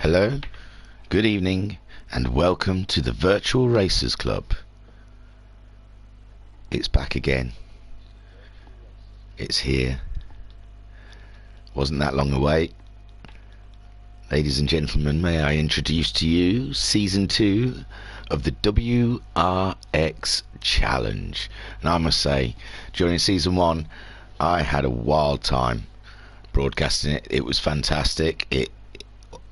Hello, good evening, and welcome to the Virtual Racers Club. It's back again. It's here. Wasn't that long away. Ladies and gentlemen, may I introduce to you Season 2 of the Wrx Challenge. And I must say, during Season 1, I had a wild time broadcasting it. It was fantastic.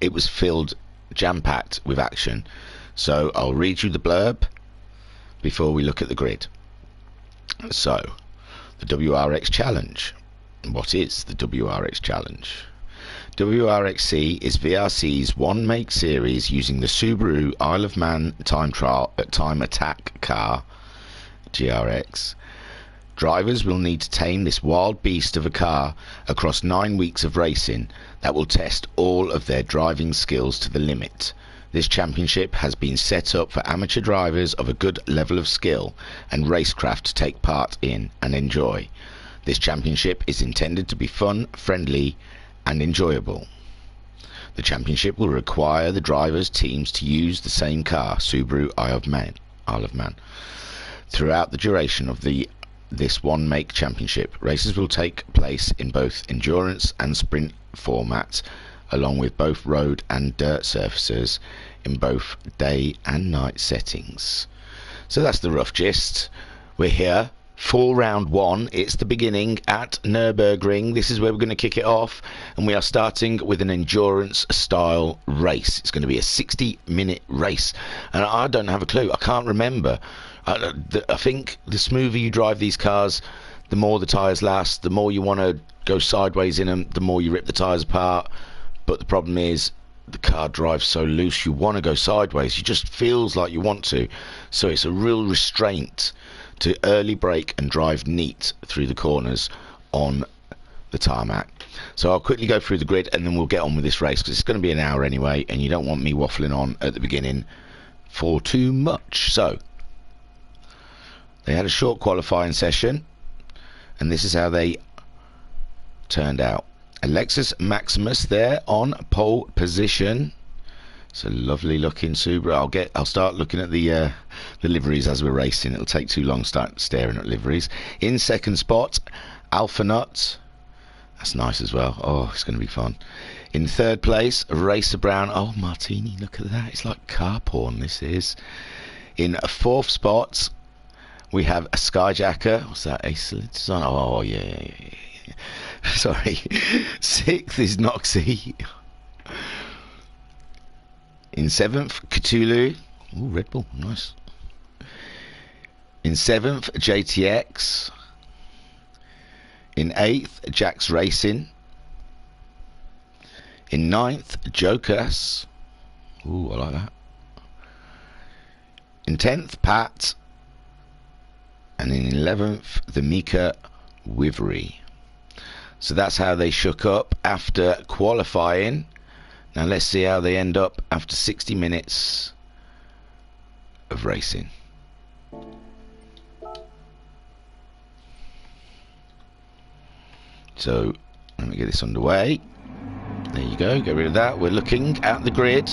It was filled, jam-packed with action. So I'll read you the blurb before we look at the grid. So, the Wrx Challenge. What is the Wrx Challenge? Wrxc Ii is VRC's one-make series using the Subaru Isle of Man time attack car, GRX. Drivers will need to tame this wild beast of a car across 9 weeks of racing that will test all of their driving skills to the limit. This championship has been set up for amateur drivers of a good level of skill and racecraft to take part in and enjoy. This championship is intended to be fun, friendly and enjoyable. The championship will require the drivers' teams to use the same car, Subaru Isle of Man. Throughout the duration of this one-make championship, races will take place in both endurance and sprint formats, along with both road and dirt surfaces in both day and night settings. So that's the rough gist. We're here for round 1. It's the beginning at Nürburgring. This is where we're going to kick it off, and we are starting with an endurance style race. It's going to be a 60-minute race, and I don't have a clue. I can't remember. I think the smoother you drive these cars, the more the tyres last, the more you want to go sideways in them, the more you rip the tyres apart. But the problem is the car drives so loose, you want to go sideways. It just feels like you want to. So it's a real restraint to early brake and drive neat through the corners on the tarmac. So I'll quickly go through the grid and then we'll get on with this race, because it's going to be an hour anyway, and you don't want me waffling on at the beginning for too much. So they had a short qualifying session, and this is how they turned out. Alexis Maximus there on pole position. It's a lovely looking Subaru. I'll start looking at the liveries as we're racing. It'll take too long start staring at liveries. In second spot, Alpha Nut. That's nice as well. Oh, it's going to be fun. In third place, Racer Brown. Oh, Martini, look at that. It's like car porn, this is. In fourth spot, we have a Skyjacker. What's that? Excellent design. Oh, yeah. Sorry. Sixth is Wrxc Ii. In seventh, Cthulhu. Ooh, Red Bull. Nice. In seventh, JTX. In eighth, Jax Racing. In ninth, Jokers. Ooh, I like that. In 10th, Pat. And in 11th, the Mika Wivery. So that's how they shook up after qualifying. Now let's see how they end up after 60 minutes of racing. So let me get this underway. There you go, get rid of that. We're looking at the grid,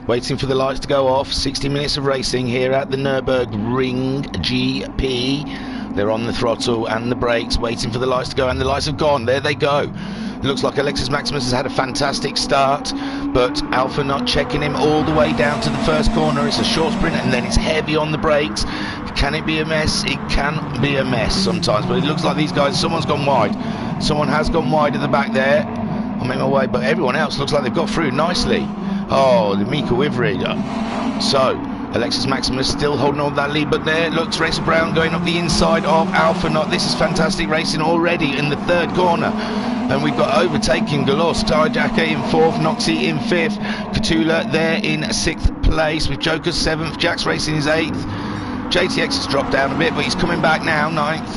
waiting for the lights to go off. 60 minutes of racing here at the Nürburgring GP. They're on the throttle and the brakes, waiting for the lights to go, and the lights have gone. There they go. It looks like Alexis Maximus has had a fantastic start, but Alpha not checking him all the way down to the first corner. It's a short sprint, and then it's heavy on the brakes. Can it be a mess? It can be a mess sometimes, but it looks like these guys, someone's gone wide. Someone has gone wide at the back there. I'll make my way, but everyone else looks like they've got through nicely. Oh, the Mika Wivery. So Alexis Maximus still holding on that lead, but there looks Racer Brown going up the inside of Alpha Knot. This is fantastic racing already in the third corner. And we've got overtaking galore. Skyjacker in fourth, Wrxc Ii in fifth, Cthulhu there in sixth place, with Joker's seventh, Jax Racing is eighth. JTX has dropped down a bit, but he's coming back now, ninth.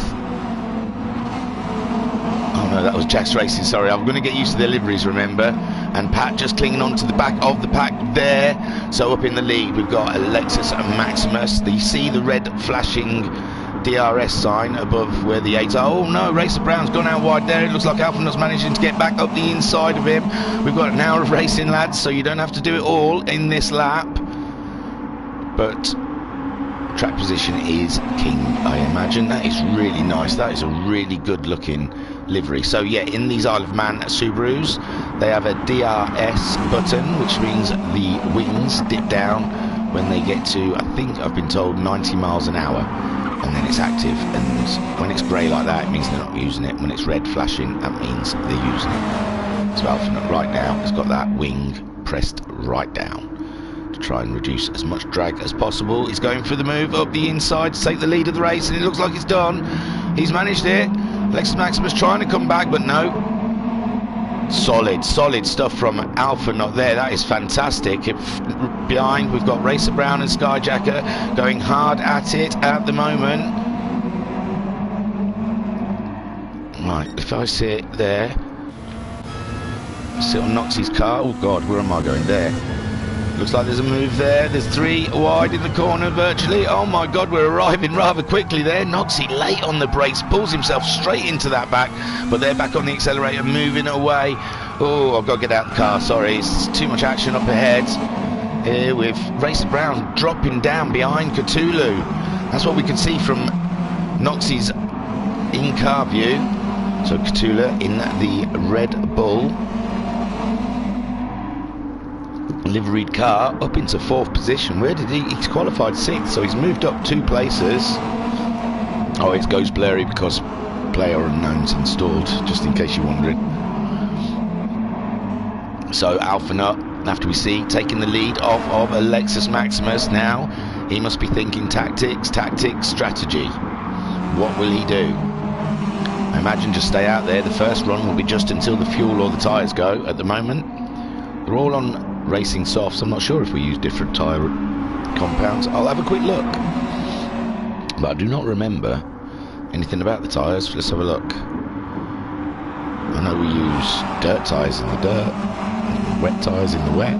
Oh no, that was Jax Racing, sorry. I'm going to get used to their liveries, remember. And Pat just clinging on to the back of the pack there. So up in the lead, we've got Alexis and Maximus. You see the red flashing DRS sign above where the 8s are. Oh no, Racer Brown's gone out wide there. It looks like Alphanut's managing to get back up the inside of him. We've got an hour of racing, lads, so you don't have to do it all in this lap. But track position is king, I imagine. That is really nice. That is a really good looking livery. So yeah, in these Isle of Man Subarus, they have a DRS button, which means the wings dip down when they get to, I think I've been told, 90 miles an hour, and then it's active. And when it's grey like that, it means they're not using it. When it's red flashing, that means they're using it. So Alphanut right now has got that wing pressed right down to try and reduce as much drag as possible. He's going for the move up the inside to take the lead of the race, and it looks like it's done. He's managed it. Lexus Maximus trying to come back, but no. Solid stuff from Alphanut there. That is fantastic. Behind, we've got Racer Brown and Skyjacker going hard at it at the moment. Right, if I sit there, sit on Noxie's car. Oh God, where am I going? There. Looks like there's a move there. There's 3 wide in the corner virtually. Oh my God, we're arriving rather quickly there. Noxie late on the brakes, pulls himself straight into that back, but they're back on the accelerator, moving away. Oh, I've got to get out the car, sorry. It's too much action up ahead. Here with Racer Brown dropping down behind Cthulhu. That's what we can see from Noxie's in-car view. So Cthulhu in the Red Bull liveried car up into 4th position. Where did he's qualified 6th, so he's moved up 2 places. Oh, it goes blurry because player unknown's installed, just in case you're wondering. So Alphanut, after we see, taking the lead off of a Lexus Maximus. Now he must be thinking tactics, strategy. What will he do? I imagine just stay out there. The first run will be just until the fuel or the tyres go. At the moment they're all on racing softs. I'm not sure if we use different tyre compounds. I'll have a quick look, but I do not remember anything about the tyres. Let's have a look. I know we use dirt tyres in the dirt, and wet tyres in the wet.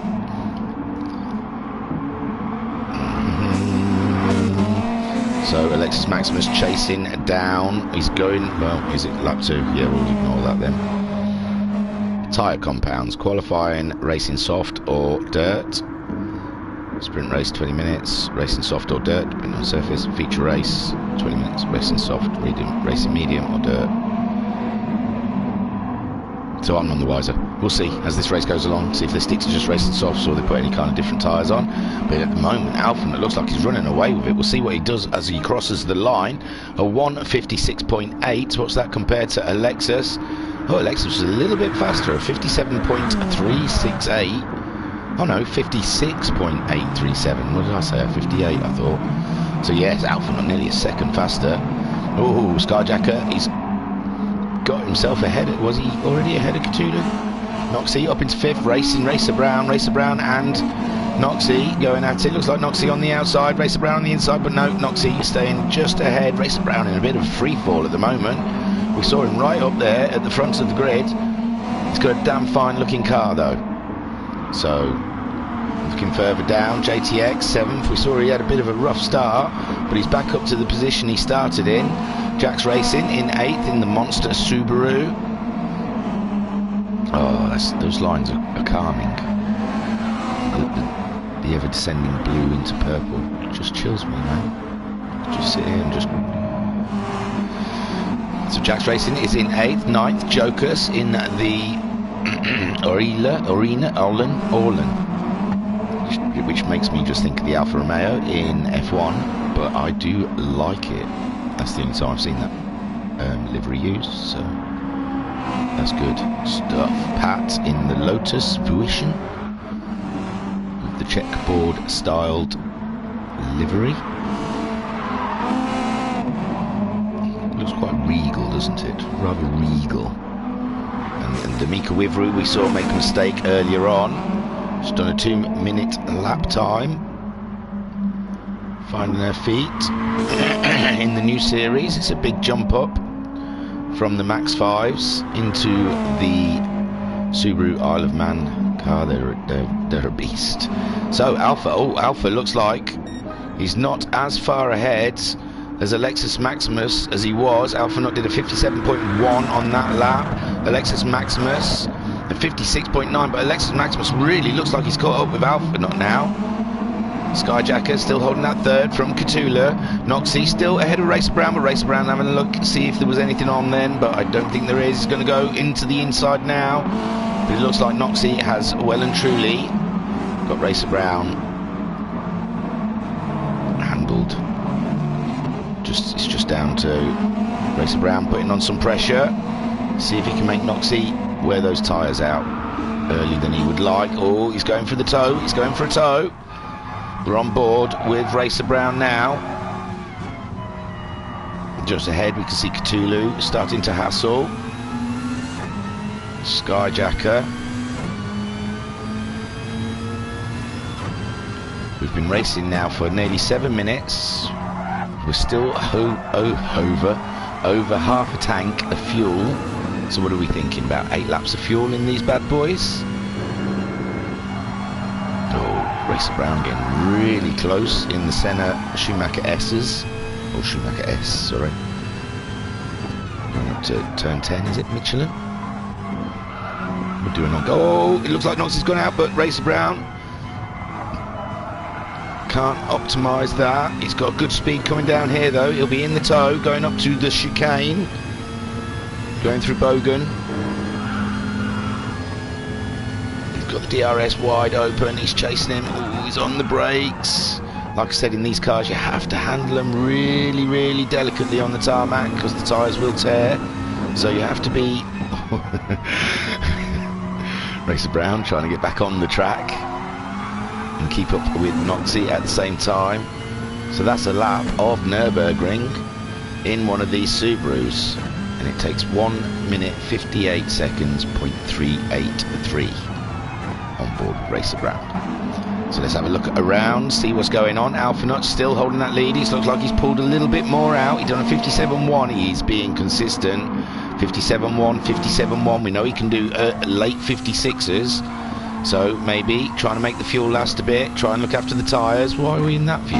So Alexis Maximus chasing down. He's going, well, is it lap 2? Yeah, we'll ignore that then. Tyre compounds, qualifying, racing soft or dirt. Sprint race 20 minutes, racing soft or dirt, depending on surface. Feature race 20 minutes, racing soft, medium, racing medium or dirt. So I'm none the wiser. We'll see as this race goes along, see if they stick to just racing softs or they put any kind of different tyres on. But at the moment, Alphanut looks like he's running away with it. We'll see what he does as he crosses the line. A 1:56.8. What's that compared to Alexis? Oh, Alexis was a little bit faster, a 57.368. Oh no, 56.837. What did I say? A 58, I thought. So yes, Alphanut nearly a second faster. Oh, Skyjacker, he's got himself ahead. Was he already ahead of Cthulhu? Noxie up into 5th, racing Racer Brown and Noxie going at it. Looks like Noxie on the outside, Racer Brown on the inside, but no, Noxie staying just ahead. Racer Brown in a bit of a free fall at the moment. We saw him right up there at the front of the grid. He's got a damn fine looking car though. So looking further down, JTX 7th. We saw he had a bit of a rough start, but he's back up to the position he started in. Jack's Racing in 8th in the monster Subaru. Oh, those lines are calming. The ever descending blue into purple just chills me, man. Just sit here and just. So Jack's Racing is in 8th, 9th, Jokers in the Orlen, which makes me just think of the Alfa Romeo in F1, but I do like it. That's the only time I've seen that livery used, so that's good stuff. Pat in the Lotus Fruition with the checkerboard styled livery. Looks quite regal, doesn't it? Rather regal. And D'Amica Wivru we saw make a mistake earlier on. She's done a 2-minute lap time. Finding her feet in the new series. It's a big jump up from the Max 5s into the Subaru Isle of Man car. They're a beast. So Alpha looks like he's not as far ahead as Alexis Maximus as he was. Alpha Nut did a 57.1 on that lap. Alexis Maximus a 56.9, but Alexis Maximus really looks like he's caught up with Alpha Nut now. Skyjacker still holding that third from Cthulhu. Wrxc still ahead of Racer Brown, but Racer Brown having a look, see if there was anything on then, but I don't think there is. He's going to go into the inside now, but it looks like Wrxc has well and truly got Racer Brown handled. It's just down to Racer Brown putting on some pressure. See if he can make Wrxc wear those tyres out earlier than he would like. Oh, he's going for the toe. He's going for a toe. We're on board with Racer Brown now. Just ahead we can see Cthulhu starting to hassle. Skyjacker. We've been racing now for nearly 7 minutes. We're still over half a tank of fuel. So what are we thinking? About 8 laps of fuel in these bad boys? Racer Brown getting really close in the Senna Schumacher S's, or Schumacher S, sorry. Going up to turn 10, is it Michelin? We're doing on go. Oh, it looks like Wrxc's gone out, but Racer Brown can't optimise that. He's got good speed coming down here though. He'll be in the tow, going up to the chicane, going through Bogan. Got the DRS wide open, he's chasing him. Ooh, he's on the brakes. Like I said, in these cars you have to handle them really, really delicately on the tarmac because the tyres will tear. So you have to be Racer Brown trying to get back on the track and keep up with Wrxc at the same time. So that's a lap of Nürburgring in one of these Subarus, and it takes 1 minute 58 seconds .383 on board with Racer Brown. So let's have a look around, see what's going on. Alpha Nut still holding that lead. He looks like he's pulled a little bit more out. He's done a 57.1. He's being consistent. 57.1, 57.1. We know he can do late 56s. So maybe trying to make the fuel last a bit. Try and look after the tyres. Why are we in that view?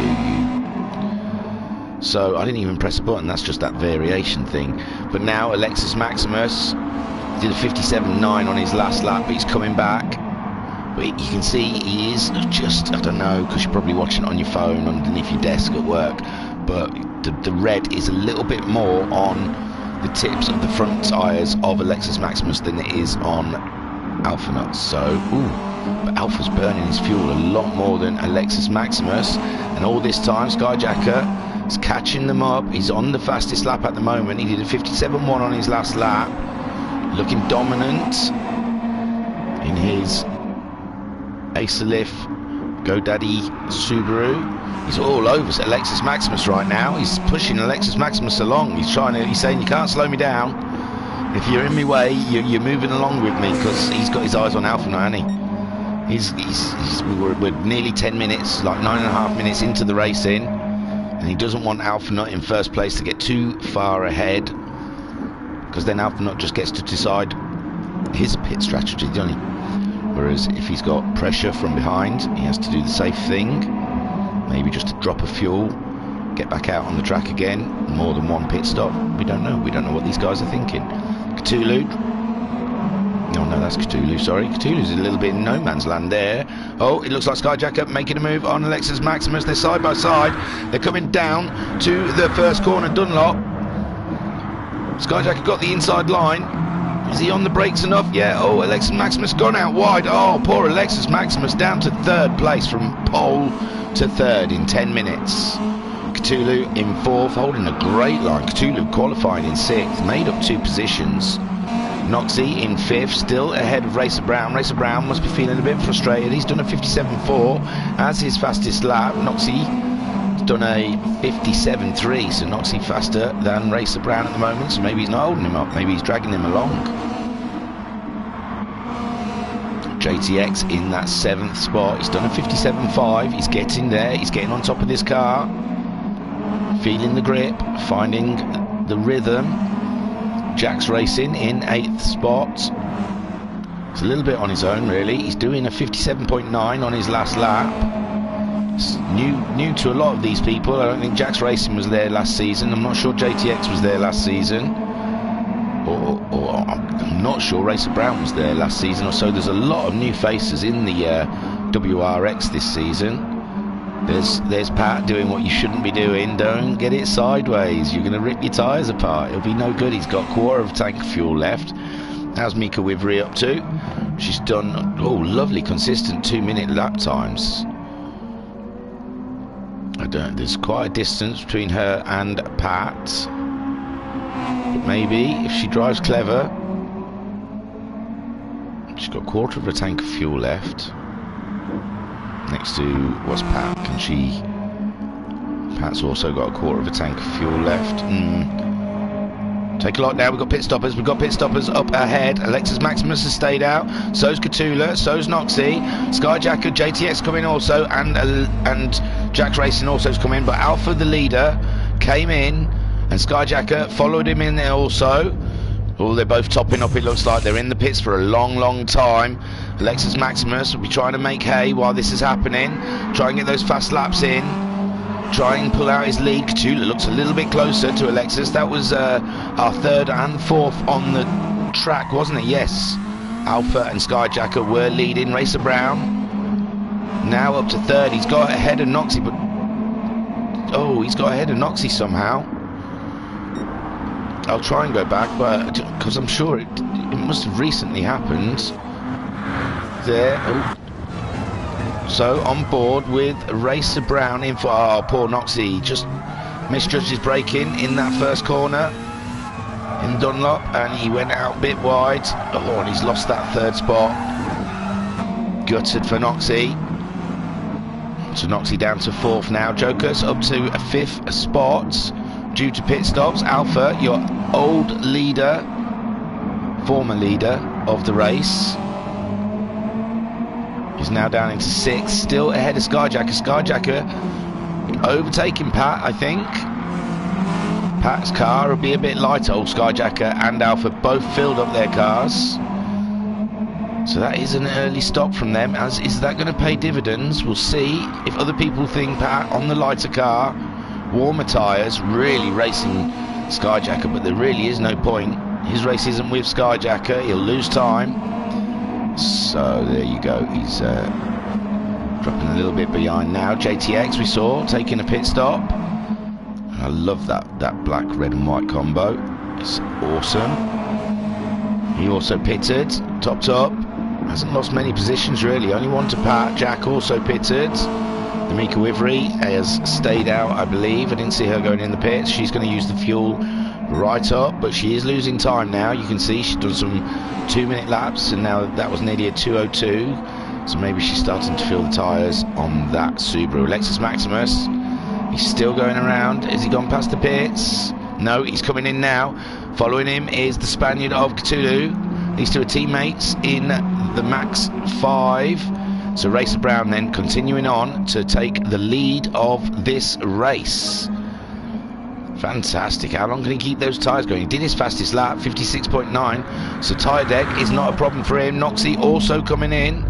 So I didn't even press a button. That's just that variation thing. But now Alexis Maximus did a 57.9 on his last lap, but he's coming back. But you can see he is just, I don't know, because you're probably watching it on your phone underneath your desk at work, but the red is a little bit more on the tips of the front tyres of Alexis Maximus than it is on Alpha Nut's. So, but Alpha's burning his fuel a lot more than Alexis Maximus, and all this time Skyjacker is catching them up. He's on the fastest lap at the moment. He did a 57.1 on his last lap, looking dominant in his Acerlif GoDaddy Subaru. He's all over Alexis Maximus right now. He's pushing Alexis Maximus along. He's saying, you can't slow me down. If you're in my way, you're moving along with me, because he's got his eyes on Alpha now, hasn't he? We're nearly 10 minutes, like 9.5 minutes into the racing, and he doesn't want Alpha Nut in first place to get too far ahead, because then Alpha Nut just gets to decide his pit strategy, doesn't he? Whereas if he's got pressure from behind, he has to do the safe thing, maybe just a drop of fuel, get back out on the track again, more than one pit stop. We don't know what these guys are thinking. Cthulhu, no, that's Cthulhu, sorry. Cthulhu's a little bit in no man's land there. Oh, it looks like Skyjacker making a move on Alexis Maximus. They're side by side, they're coming down to the first corner, Dunlop. Skyjacker got the inside line. Is he on the brakes enough? Yeah. Oh, Alexis Maximus gone out wide. Oh, poor Alexis Maximus down to third place, from pole to third in 10 minutes. Cthulhu in fourth, holding a great line. Cthulhu qualified in sixth, made up 2 positions. Wrxc in fifth, still ahead of Racer Brown. Racer Brown must be feeling a bit frustrated. He's done a 57.4 as his fastest lap. Wrxc's done a 57.3, so Wrxc faster than Racer Brown at the moment, so maybe he's not holding him up, maybe he's dragging him along. JTX in that 7th spot. He's done a 57.5. He's getting there, he's getting on top of this car, feeling the grip, finding the rhythm. Jack's racing in 8th spot. It's a little bit on his own, really. He's doing a 57.9 on his last lap. It's new to a lot of these people. I don't think Jack's Racing was there last season. I'm not sure JTX was there last season. Or I'm not sure Racer Brown was there last season or so. There's a lot of new faces in the WRX this season. There's Pat doing what you shouldn't be doing. Don't get it sideways. You're going to rip your tyres apart. It'll be no good. He's got a quarter of a tank of fuel left. How's Mika Wivry up to? She's done, lovely, consistent 2-minute lap times. There's quite a distance between her and Pat. But maybe, if she drives clever... She's got a quarter of a tank of fuel left. Next to, what's Pat? Can she... Pat's also got a quarter of a tank of fuel left. Take a lot now. We've got pit stoppers. We've got pit stoppers up ahead. Alexis Maximus has stayed out. So's Cthulhu. So's Wrxc Ii. Skyjacker, JTX coming also, and Jack's Racing also's come in. But Alpha, the leader, came in, and Skyjacker followed him in there also. They're both topping up. It looks like they're in the pits for a long time. Alexis Maximus will be trying to make hay while this is happening. Try and get those fast laps in. Try and pull out his lead. Cthulhu looks a little bit closer to Alexis. That was our third and fourth on the track, wasn't it? Yes. Alpha and Skyjacker were leading. Racer Brown now up to third. He's got ahead of Wrxc Ii, but he's got ahead of Wrxc Ii somehow. I'll try and go back, but because I'm sure it must have recently happened. There. So on board with Racer Brown in for poor Wrxc Ii. Just misjudged his braking in that first corner in Dunlop, and he went out a bit wide. And he's lost that third spot. Gutted for Wrxc Ii. So Wrxc Ii down to fourth now. Joker's up to a fifth spot due to pit stops. Alpha, your old leader, former leader of the race, is now down into sixth, still ahead of Skyjacker. Skyjacker overtaking Pat, I think. Pat's car will be a bit lighter. Skyjacker and Alpha both filled up their cars. So that is an early stop from them. Is that going to pay dividends? We'll see. If other people think Pat on the lighter car, warmer tyres, really racing Skyjacker, but there really is no point. His race isn't with Skyjacker. He'll lose time. So there you go. He's dropping a little bit behind now. JTX we saw taking a pit stop. And I love that black, red and white combo. It's awesome. He also pitted, topped up. Hasn't lost many positions really. Only one to Pat. Jack also pitted. The Mika Wivry has stayed out, I believe. I didn't see her going in the pits. She's going to use the fuel right up, but she is losing time now. You can see she's done some 2-minute laps, and now that was nearly a 2:02, so maybe she's starting to feel the tyres on that Subaru. Alexis Maximus, he's still going around. Has he gone past the pits? No, he's coming in now. Following him is the Spaniard of Cthulhu. These two are teammates in the Max 5. So Racer Brown then continuing on to take the lead of this race. Fantastic. How long can he keep those tyres going? He did his fastest lap, 56.9. So tyre deck is not a problem for him. Wrxc Ii also coming in.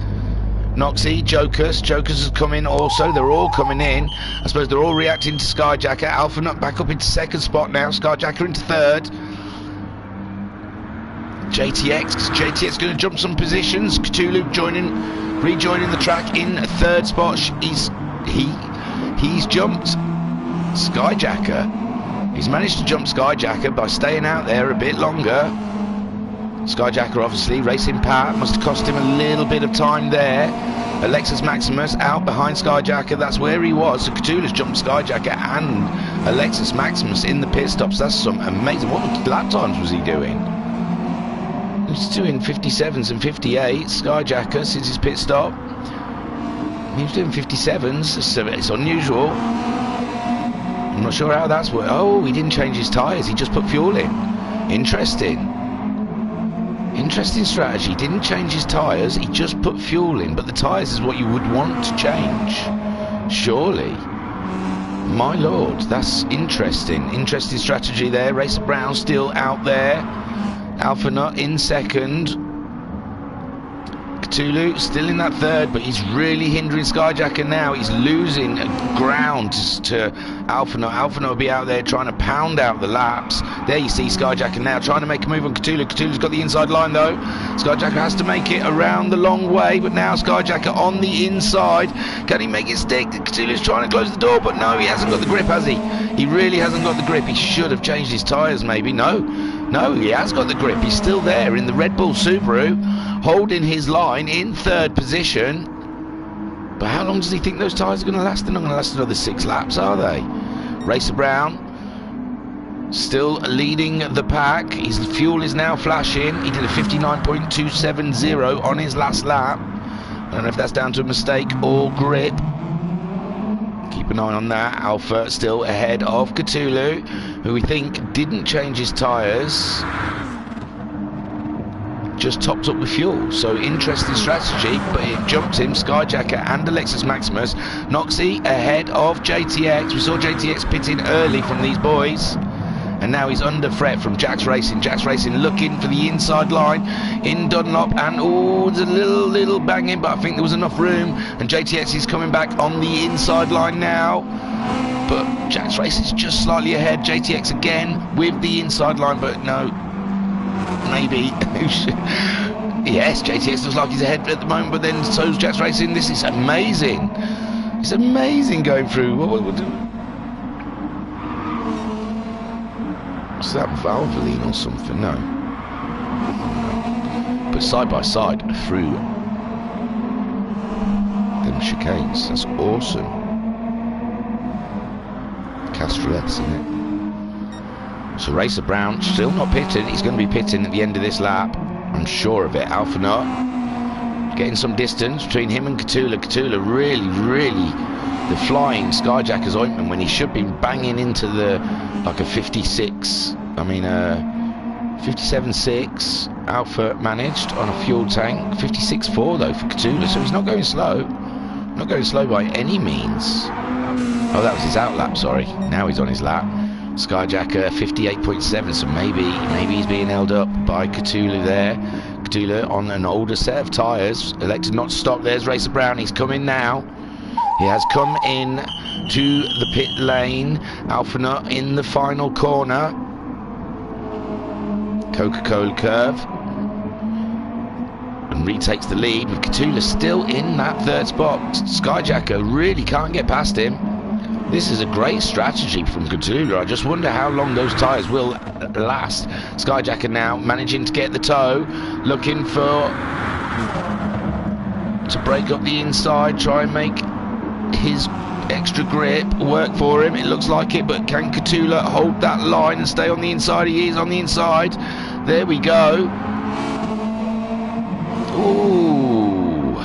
Wrxc Ii, Jokers has come in also. They're all coming in. I suppose they're all reacting to Skyjacker. Alpha Nut back up into second spot now. Skyjacker into third. JTX going to jump some positions. Cthulhu rejoining the track in third spot. He's jumped Skyjacker. He's managed to jump Skyjacker by staying out there a bit longer. Skyjacker obviously racing Pat, must have cost him a little bit of time there. Alexis Maximus out behind Skyjacker, that's where he was. So Cthulhu's jumped Skyjacker and Alexis Maximus in the pit stops. That's some amazing. What lap times was he doing? He's doing 57s and 58s. Skyjacker since his pit stop. He was doing 57s, so it's unusual. I'm not sure how that's worked. Oh, he didn't change his tyres, he just put fuel in. Interesting strategy. Didn't change his tyres, he just put fuel in. But the tyres is what you would want to change, surely. My lord, that's interesting strategy there. Racer Brown still out there. Alpha Nut in second. Cthulhu still in that third, but he's really hindering Skyjacker now. He's losing ground to Alphano. Alphano will be out there trying to pound out the laps. There you see Skyjacker now trying to make a move on Cthulhu. Cthulhu's got the inside line though. Skyjacker has to make it around the long way, but now Skyjacker on the inside. Can he make it stick? Cthulhu's trying to close the door, but no, he hasn't got the grip, has he? He really hasn't got the grip. He should have changed his tyres maybe. No, he has got the grip. He's still there in the Red Bull Subaru, holding his line in third position. But how long does he think those tyres are going to last? They're not going to last another 6 laps, are they? Racer Brown still leading the pack. His fuel is now flashing. He did a 59.270 on his last lap. I don't know if that's down to a mistake or grip. Keep an eye on that. Alpha still ahead of Cthulhu, who we think didn't change his tyres, just topped up with fuel. So interesting strategy, but it jumped him. Skyjacker and Alexis Maximus. Wrxc ahead of JTX. We saw JTX pitting early from these boys, and now he's under threat from Jax Racing. Jax Racing looking for the inside line in Dunlop, and oh, there's a little banging, but I think there was enough room, and JTX is coming back on the inside line now, but Jax Racing's just slightly ahead. JTX again with the inside line, but no, maybe yes, JTX looks like he's ahead at the moment, but then so's Jax Racing. This is amazing. It's amazing going through. What's that, Valvoline or something? No. But side by side through them chicanes. That's awesome. Castrolets, isn't it? So Racer Brown still not pitted. He's going to be pitting at the end of this lap. I'm sure of it. Alpha Nut getting some distance between him and Cthulhu. Cthulhu really the flying Skyjacker's ointment when he should be banging into the like a 56. I mean 57.6 Alpha managed on a fuel tank. 56.4 though for Cthulhu, so he's not going slow. Not going slow by any means. Oh, that was his out lap, sorry. Now he's on his lap. Skyjacker 58.7, so maybe he's being held up by Cthulhu there. Cthulhu on an older set of tyres, elected not to stop. There's Racer Brown, he's coming now. He has come in to the pit lane. Alpha Nut in the final corner. Coca-Cola curve. And retakes the lead with Cthulhu still in that third spot. Skyjacker really can't get past him. This is a great strategy from Cthulhu. I just wonder how long those tyres will last. Skyjacker now managing to get the toe. Looking to break up the inside. Try and make his extra grip work for him. It looks like it, but can Cthulhu hold that line and stay on the inside? He is on the inside. There we go. Ooh,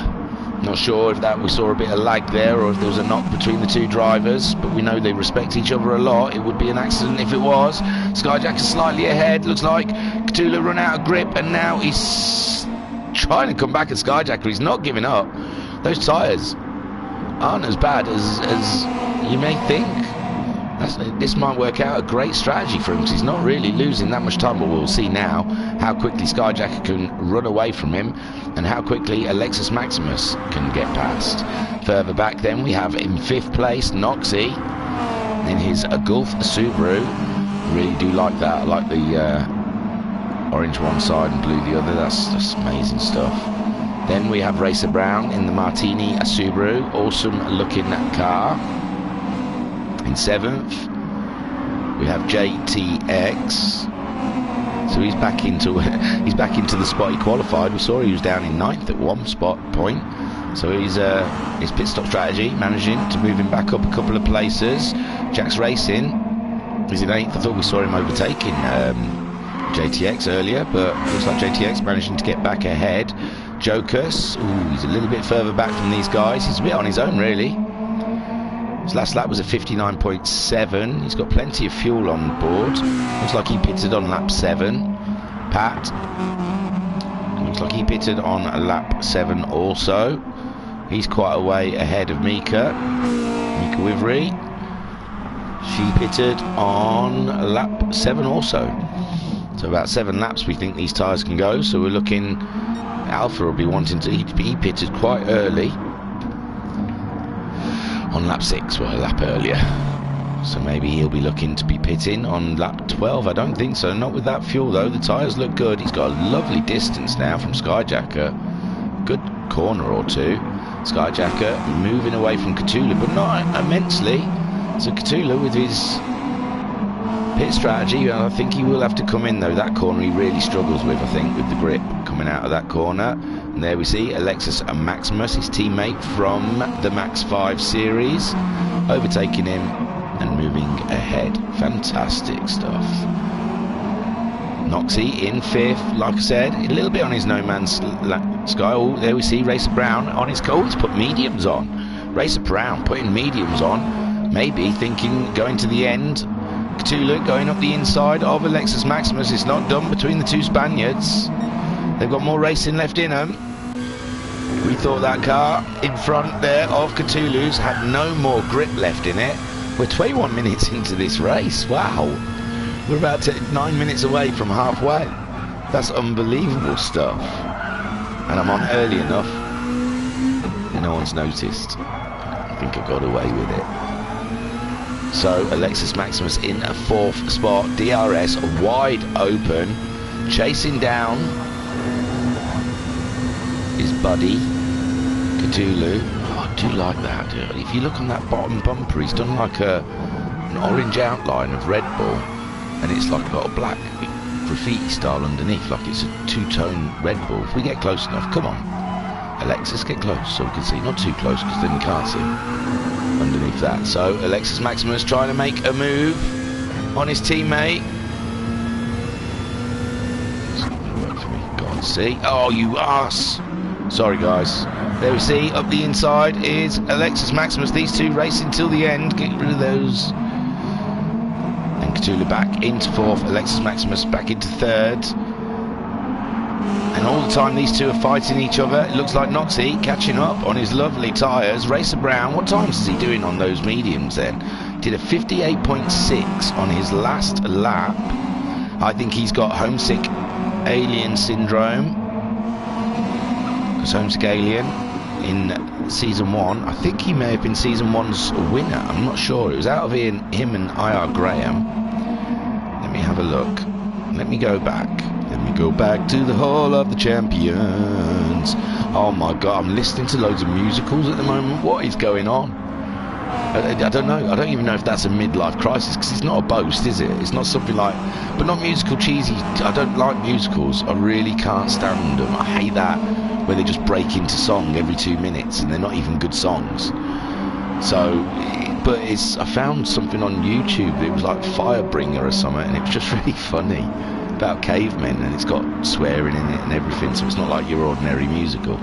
not sure if that we saw a bit of lag there or if there was a knock between the two drivers, but we know they respect each other a lot. It would be an accident if it was. Skyjacker slightly ahead, looks like. Cthulhu run out of grip, and now he's trying to come back at Skyjacker. He's not giving up. Those tyres aren't as bad as you may think. This might work out a great strategy for him because he's not really losing that much time, but we'll see now how quickly Skyjacker can run away from him and how quickly Alexis Maximus can get past. Further back then we have in 5th place Wrxc in his Gulf Subaru. Really do like that. I like the orange one side and blue the other. That's amazing stuff. Then we have Racer Brown in the Martini Subaru, awesome looking car. In 7th, we have JTX. So he's back into the spot he qualified. We saw he was down in 9th at one spot point. So he's his pit stop strategy managing to move him back up a couple of places. Jax Racing is in 8th. I thought we saw him overtaking JTX earlier, but looks like JTX managing to get back ahead. Jokus, he's a little bit further back from these guys. He's a bit on his own, really. His last lap was a 59.7. He's got plenty of fuel on board. Looks like he pitted on lap 7. Pat, looks like he pitted on lap 7 also. He's quite a way ahead of Mika Wivry. She pitted on lap 7 also. So about 7 laps we think these tyres can go. So we're looking, Alpha will be wanting to, he pitted quite early on lap 6, well, a lap earlier. So maybe he'll be looking to be pitting on lap 12. I don't think so, not with that fuel though. The tyres look good. He's got a lovely distance now from Skyjacker. Good corner or two. Skyjacker moving away from Cthulhu, but not immensely. So Cthulhu with his pit strategy, I think he will have to come in though. That corner he really struggles with, I think, with the grip coming out of that corner. And there we see Alexis and Maximus, his teammate from the Max 5 series, overtaking him and moving ahead. Fantastic stuff. Wrxc in 5th, like I said, a little bit on his no man's sky. Oh, there we see Racer Brown on his... Oh, he's put mediums on. Racer Brown putting mediums on, maybe thinking going to the end. Cthulhu going up the inside of Alexis Maximus. It's not done between the two Spaniards. They've got more racing left in them. We thought that car in front there of Cthulhu's had no more grip left in it. We're 21 minutes into this race. Wow. We're about 9 minutes away from halfway. That's unbelievable stuff. And I'm on early enough and no one's noticed. I think I got away with it. So Alexis Maximus in a 4th spot. DRS wide open, chasing down his buddy Cthulhu. Oh, I do like that. If you look on that bottom bumper, he's done like an orange outline of Red Bull, and it's like got a black graffiti style underneath, like it's a 2-tone Red Bull. If we get close enough, come on, Alexis, get close so we can see. Not too close because then you can't see underneath that. So Alexis Maximus trying to make a move on his teammate. It's not going to work for me. Go on, see. Oh, you ass. Sorry, guys. There we see, up the inside is Alexis Maximus. These two racing till the end. Get rid of those. And Cthulhu back into 4th. Alexis Maximus back into 3rd. And all the time these two are fighting each other. It looks like Wrxc catching up on his lovely tyres. Racer Brown, what times is he doing on those mediums then? Did a 58.6 on his last lap. I think he's got homesick alien syndrome. Because homesick alien in season 1, I think he may have been season 1's winner. I'm not sure. It was out of him and IR Graham. Let me have a look. Let me go back. Let me go back to the Hall of the Champions. Oh my god, I'm listening to loads of musicals at the moment. What is going on? I don't know. I don't even know if that's a midlife crisis, because it's not a boast, is it? It's not something like... But not musical cheesy. I don't like musicals. I really can't stand them. I hate that, where they just break into song every 2 minutes and they're not even good songs. So, but I found something on YouTube that it was like Firebringer or something, and it was just really funny. About cavemen, and it's got swearing in it and everything, so it's not like your ordinary musical.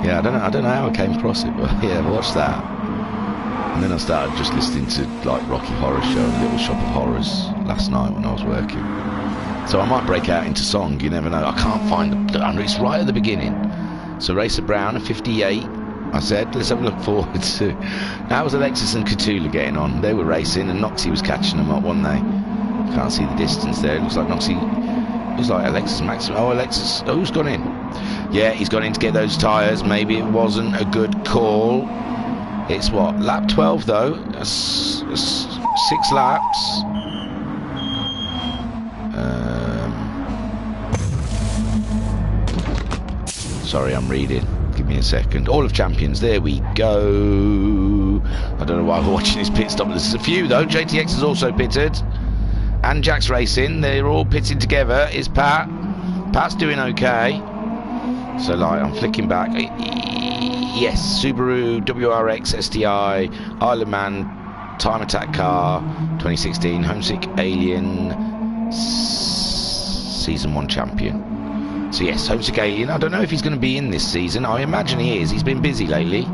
Yeah, I don't know how I came across it, but yeah, I watched that, and then I started just listening to like Rocky Horror Show and Little Shop of Horrors last night when I was working. So I might break out into song, you never know. I can't find the it's right at the beginning. So Racer Brown, a 58. I said, let's have a look forward to. How was Alexis and Cthulhu getting on? They were racing, and Wrxc was catching them up, wasn't they? Can't see the distance there. It looks like Wrxc. It looks like Alexis Maximus. Oh, Alexis. Oh, who's gone in? Yeah, he's gone in to get those tyres. Maybe it wasn't a good call. It's what? Lap 12 though. That's 6 laps. Sorry, I'm reading. Give me a second. All of Champions. There we go. I don't know why I'm watching this pit stop. There's a few though. JTX has also pitted. And Jack's racing. They're all pitting together. Is Pat. Pat's doing okay. So like, I'm flicking back. Yes, Subaru WRX STI Isle of Man time attack car 2016 homesick alien season 1 champion. So yes, homesick alien. I don't know if he's going to be in this season. I imagine he is. He's been busy lately.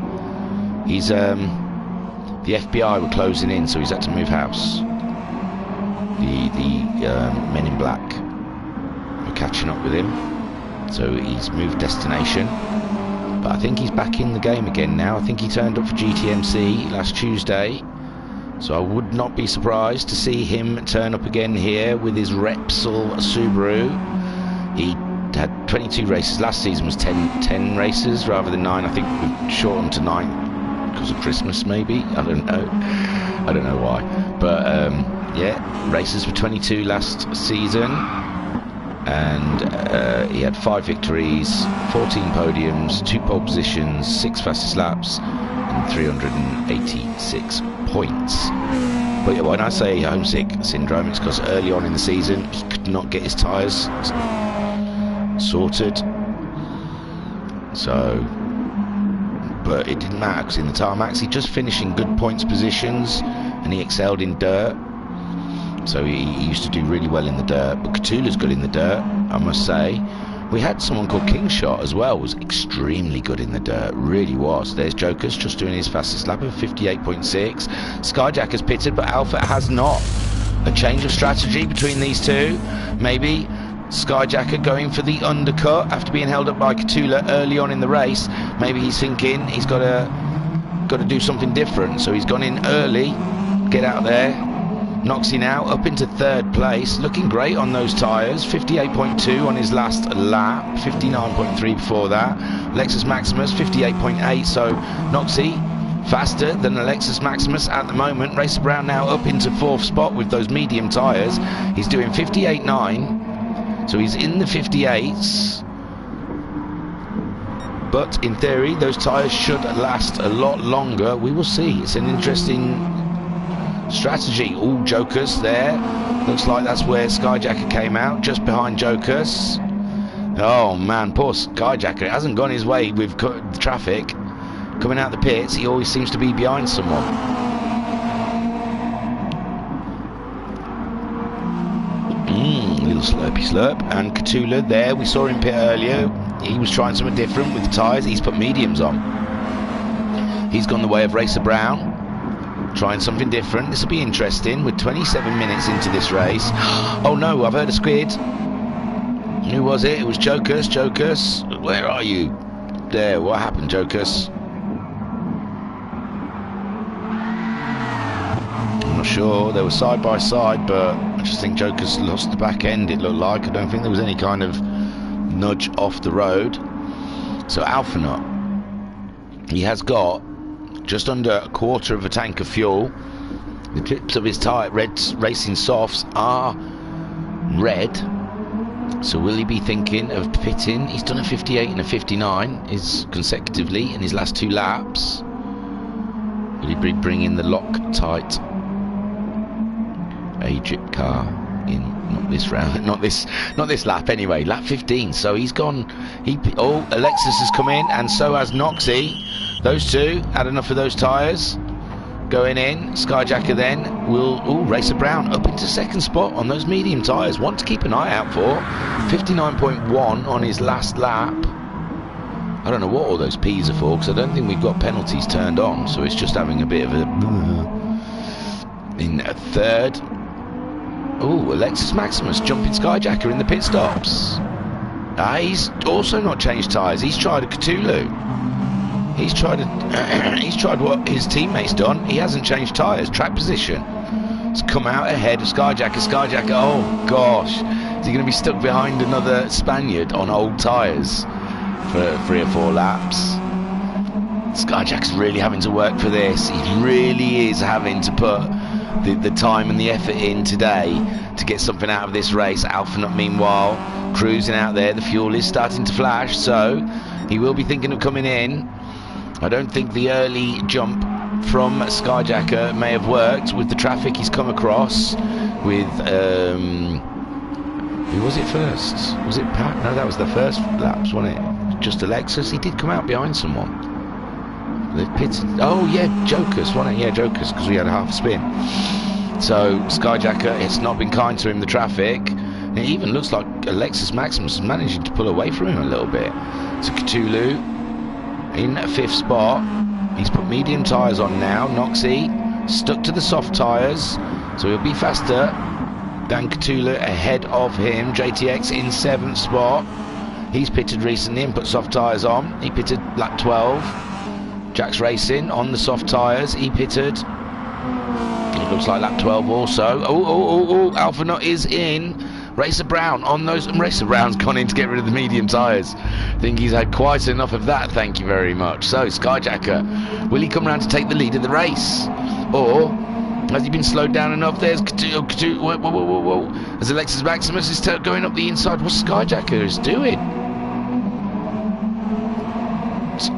He's the FBI were closing in, so he's had to move house. The Men in Black were catching up with him, so he's moved destination. But I think he's back in the game again now. I think he turned up for GTMC last Tuesday So I would not be surprised to see him turn up again here with his Wrxc Subaru. He had 22 races. Last season was 10 races rather than 9. I think we've shortened to 9 because of Christmas, maybe. I don't know why. But yeah, races for 22 last season. And he had 5 victories, 14 podiums, 2 pole positions, 6 fastest laps, and 386 points. But yeah, when I say homesick syndrome, it's because early on in the season he could not get his tyres sorted. So, but it didn't matter because in the tarmacs he just finished in good points positions and he excelled in dirt. So he used to do really well in the dirt. But Cthulhu's good in the dirt, I must say. We had someone called Kingshot as well, was extremely good in the dirt, really was. There's Joker's just doing his fastest lap of 58.6. Skyjack has pitted, but Alpha has not. A change of strategy between these two. Maybe Skyjacker going for the undercut after being held up by Cthulhu early on in the race. Maybe he's thinking he's got to do something different, so he's gone in early, get out there. Wrxc now up into 3rd place, looking great on those tyres. 58.2 on his last lap, 59.3 before that. Lexus Maximus 58.8, so Wrxc faster than the Lexus Maximus at the moment. Racer Brown now up into 4th spot with those medium tyres. He's doing 58.9, so he's in the 58s. But in theory, those tyres should last a lot longer. We will see. It's an interesting strategy. All Jokers there. Looks like that's where Skyjacker came out, just behind Jokers. Oh man, poor Skyjacker. It hasn't gone his way with the traffic. Coming out the pits, he always seems to be behind someone. Little slurpy slurp. And Cthulhu there, we saw him pit earlier. He was trying something different with the tyres. He's put mediums on. He's gone the way of Racer Brown, trying something different. This will be interesting. We're 27 minutes into this race. Oh no, I've heard a squid. Who was it? It was Jokers. Jokers, where are you? There, what happened, Jokers? I'm not sure. They were side by side, but I just think Jokers lost the back end, it looked like. I don't think there was any kind of nudge off the road. So Alphanut, he has got just under a quarter of a tank of fuel. The tips of his tyre, racing softs, are red. So will he be thinking of pitting? He's done a 58 and a 59 consecutively in his last 2 laps. Will he be bringing the Loctite Egypt car in? Not this round, not this lap anyway. Lap 15. So he's gone. Alexis has come in, and so has Wrxc. Those two had enough of those tyres. Going in, Skyjacker then will... Racer Brown up into 2nd spot on those medium tyres. One to keep an eye out for. 59.1 on his last lap. I don't know what all those P's are for, because I don't think we've got penalties turned on. So it's just having a bit of a... In 3rd. Alexis Maximus jumping Skyjacker in the pit stops. He's also not changed tyres. He's tried a Cthulhu. He's tried what his teammate's done. He hasn't changed tyres. Track position. It's come out ahead of Skyjacker. Skyjacker, oh gosh. Is he going to be stuck behind another Spaniard on old tyres for 3 or 4 laps? Skyjacker's really having to work for this. He really is having to put the time and the effort in today to get something out of this race. Alphanut, meanwhile, cruising out there. The fuel is starting to flash, so he will be thinking of coming in. I don't think the early jump from Skyjacker may have worked with the traffic he's come across with... who was it first? Was it Pat? No, that was the first laps, wasn't it? Just Alexis. He did come out behind someone. They pitted. Oh yeah, Jokers, wasn't it? Yeah, Jokers, because we had a half spin. So Skyjacker, it's not been kind to him, the traffic. It even looks like Alexis Maximus is managing to pull away from him a little bit. So Cthulhu in 5th spot. He's put medium tyres on now. Wrxc stuck to the soft tyres, so he'll be faster than Cthulhu ahead of him. JTX in 7th spot. He's pitted recently and put soft tyres on. He pitted lap 12. Jack's Racing on the soft tyres. He pitted Looks like lap 12 also. Oh, Alpha Nut is in. Racer Brown on those. Racer Brown's gone in to get rid of the medium tyres. I think he's had quite enough of that, thank you very much. So, Skyjacker, will he come around to take the lead of the race? Or has he been slowed down enough? There's Katu. Whoa. As Alexis Maximus is going up the inside, what's Skyjacker is doing?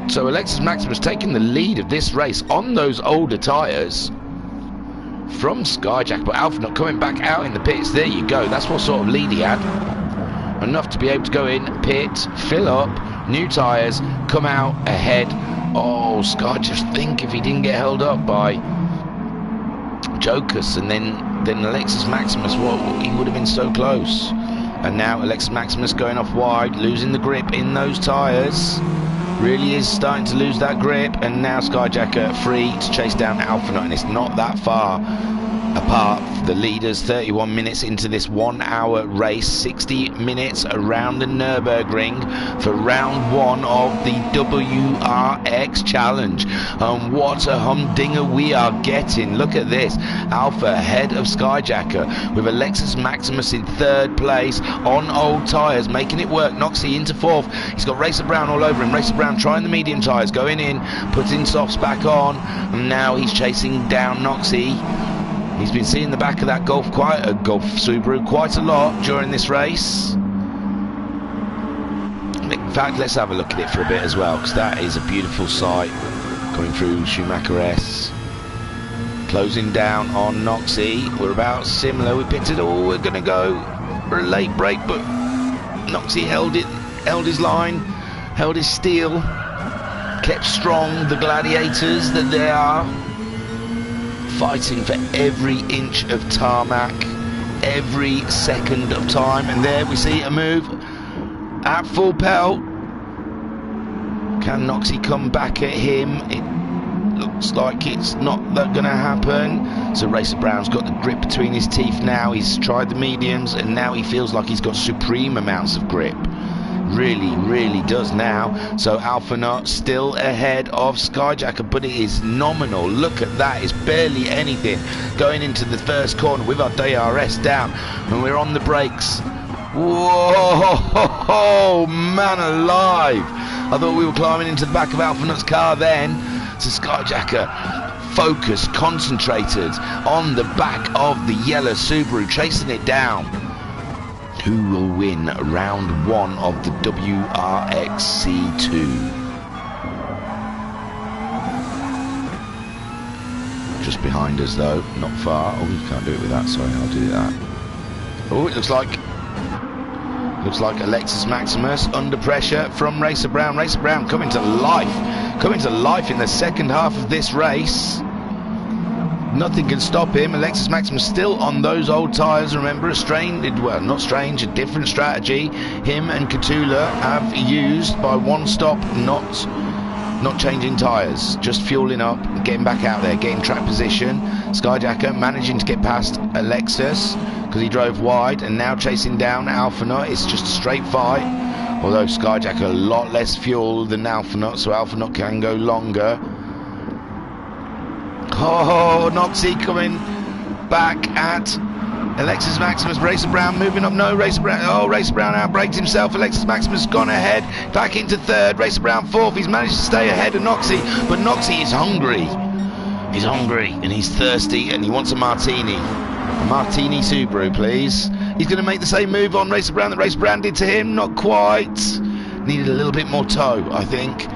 So Alexis Maximus taking the lead of this race on those older tyres from Skyjacker, but Alpha Nut coming back out in the pits. There you go, that's what sort of lead he had. Enough to be able to go in, pit, fill up, new tyres, come out ahead. Oh, Sky, just think if he didn't get held up by Jocus and then Alexis Maximus, he would have been so close. And now Alexis Maximus going off wide, losing the grip in those tyres. Really is starting to lose that grip, and now Skyjacker free to chase down Alpha Nut, and it's not that far apart. The leaders 31 minutes into this 1 hour race, 60 minutes around the Nürburgring for round 1 of the WRX challenge. And what a humdinger we are getting. Look at this, Alpha ahead of Skyjacker with Alexis Maximus in 3rd place on old tyres, making it work. Wrxc into 4th, he's got Racer Brown all over him. Racer Brown trying the medium tyres, going in, putting softs back on, and now he's chasing down Wrxc. He's been seeing the back of that Golf Subaru quite a lot during this race. In fact, let's have a look at it for a bit as well, because that is a beautiful sight going through Schumacher S. Closing down on Wrxc. We're about similar. We pitted. Oh, we're going to go for a late break, but Wrxc held his line, held his steel, kept strong. The gladiators that they are, fighting for every inch of tarmac, every second of time. And there we see a move at full pelt. Can Wrxc come back at him? It looks like it's not going to happen. So Racer Brown's got the grip between his teeth now. He's tried the mediums, and now he feels like he's got supreme amounts of grip. Really does now. So Alpha Nut still ahead of Skyjacker, but it is nominal. Look at that, it's barely anything. Going into the first corner with our DRS down, and we're on the brakes. Whoa, man alive. I thought we were climbing into the back of Alpha Nut's car then. So Skyjacker focused, concentrated on the back of the yellow Subaru, chasing it down. Who will win round 1 of the Wrxc Ii? Just behind us though, not far. Oh, you can't do it with that, sorry, I'll do that. Oh, it looks like Alexis Maximus under pressure from Racer Brown. Racer Brown coming to life in the second half of this race. Nothing can stop him. Alexis Maximus still on those old tyres. Remember, a different strategy him and Katula have used by one stop, not changing tyres, just fueling up, getting back out there, getting track position. Skyjacker managing to get past Alexis because he drove wide, and now chasing down Alpha Nut. It's just a straight fight, although Skyjacker a lot less fuel than Alpha Nut, so Alpha Nut can go longer. Oh, Wrxc coming back at Alexis Maximus. Racer Brown moving up. No, Racer Brown. Oh, Racer Brown outbraked himself. Alexis Maximus gone ahead, back into 3rd. Racer Brown 4th. He's managed to stay ahead of Wrxc, but Wrxc is hungry. He's hungry and he's thirsty and he wants a martini. A martini Subaru, please. He's going to make the same move on Racer Brown that Racer Brown did to him. Not quite. Needed a little bit more toe, I think.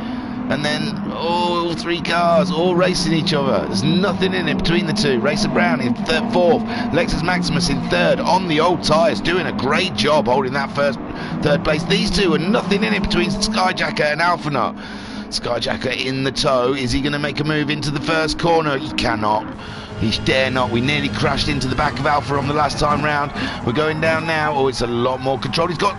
And then all 3 cars all racing each other. There's nothing in it between the two. Racer Brown in 4th, Alexis Maximus in 3rd on the old tyres, doing a great job holding that 3rd place. These two are nothing in it between Skyjacker and Alpha Nut. Skyjacker in the tow. Is he going to make a move into the first corner? He cannot. He dare not. We nearly crashed into the back of Alpha on the last time round. We're going down now. Oh, it's a lot more controlled. He's got